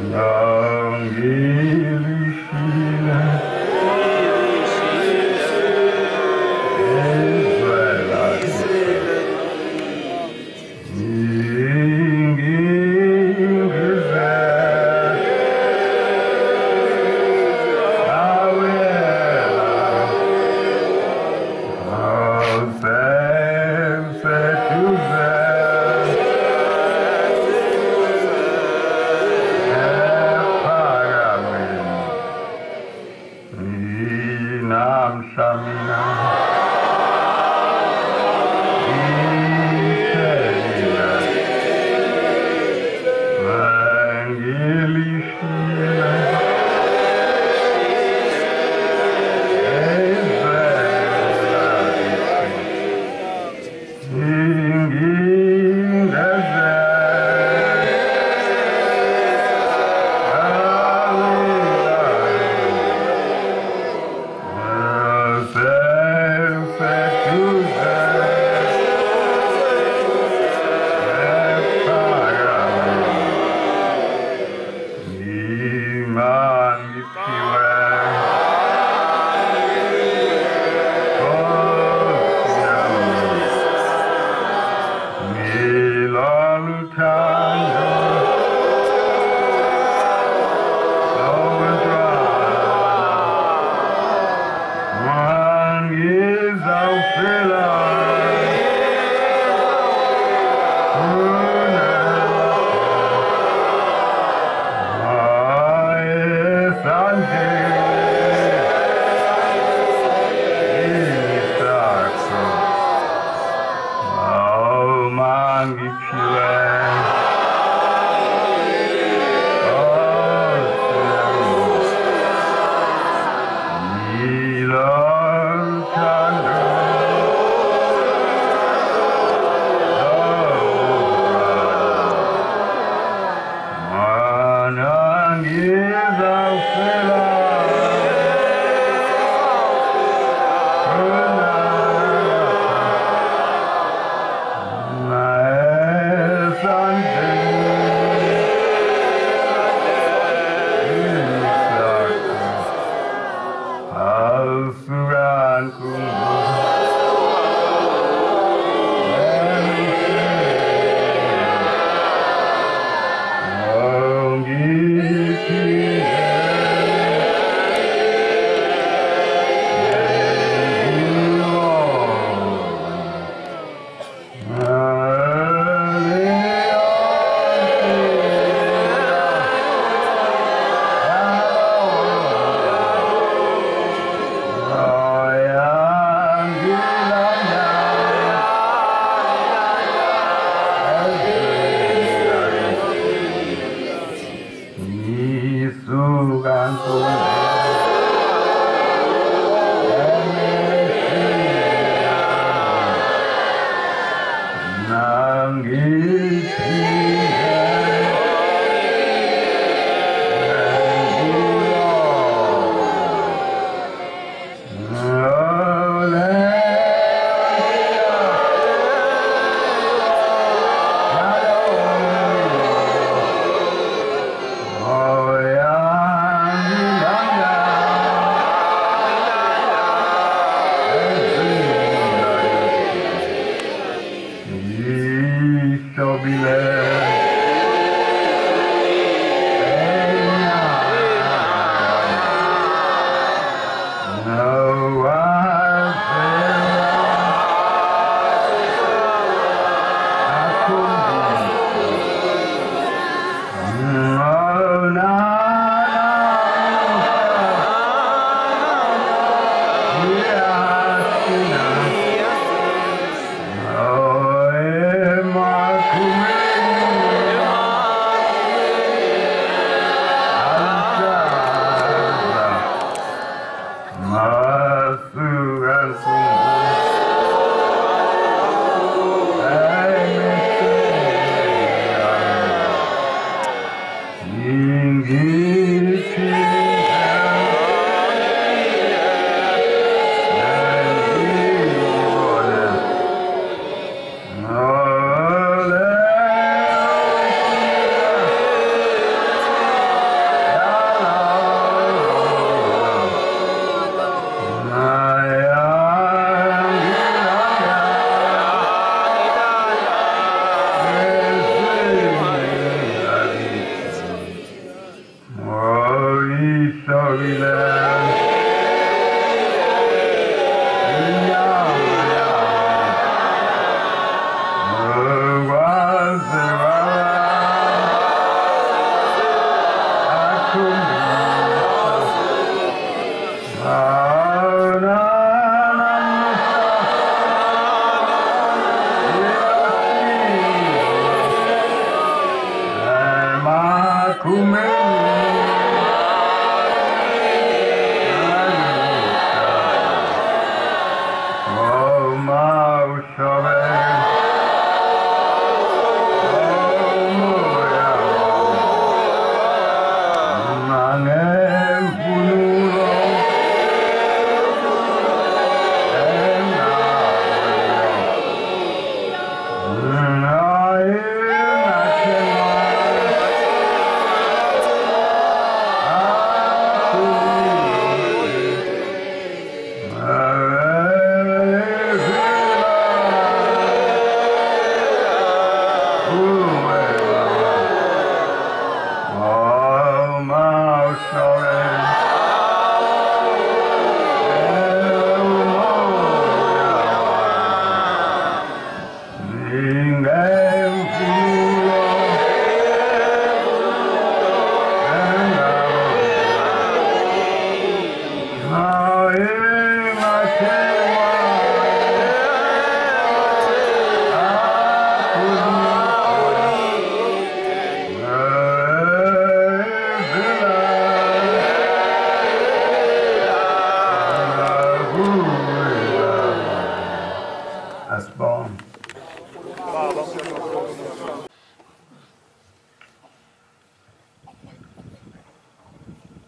ngangilishile ezwela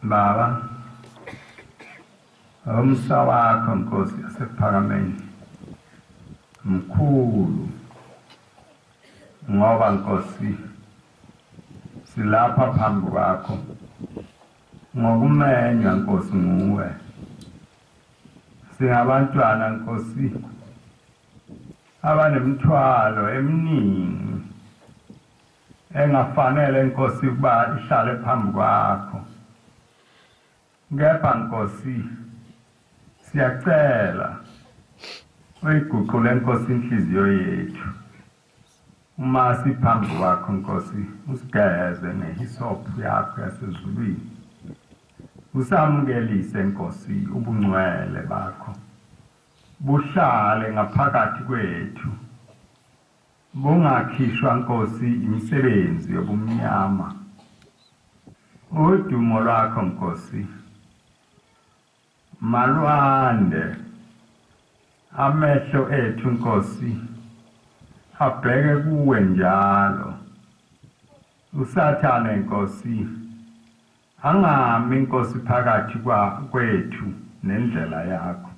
Baba, umsa wakho Nkosi yasephakameni mkhulu, ngoba Nkosi silapha phambi kwakho ngokumenywa Nkosi nguwe. Singabantwana Nkosi abanemithwalo eminingi engafanele Nkosi ukuba ihlale phambi kwakho. Ngepha Nkosi siyacela uyiguqule Nkosi inhliziyo yethu. Uma siphambi kwakho Nkosi usigeze ngehisophu yakho yasezulwini. Usamukelise Nkosi ubungcwele bakho. Buhlale ngaphakathi kwethu. Bungakhishwa Nkosi imisebenzi yobumnyama. Udumo lwakho Nkosi malwande amehlo ethu Nkosi abheke kuwe njalo. Usathane Nkosi angami Nkosi phakathi kwethu nendlela yakho.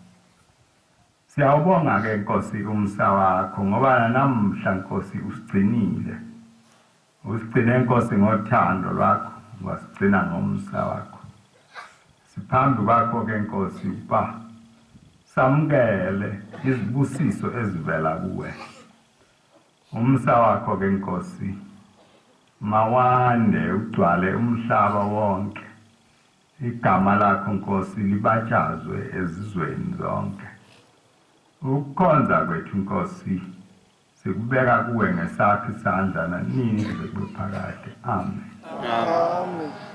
Siyawubonga ke Nkosi umsa wakho ngoba namhla Nkosi usigcinile. Usigcine Nkosi ngothando lwakho, wasigcina ngomsa wakho. Siphambi kwakho ke Nkosi uba samukele izibusiso ezivela kuwe. Umsa wakho ke Nkosi mawande ugcwale umhlaba wonke. Igama lakho Nkosi libatshazwe ezizweni zonke. Ukukhonza kwethu Nkosi sikubeka kuwe ngesakho isandla nanini kuze kube phakade. Amen. Amen.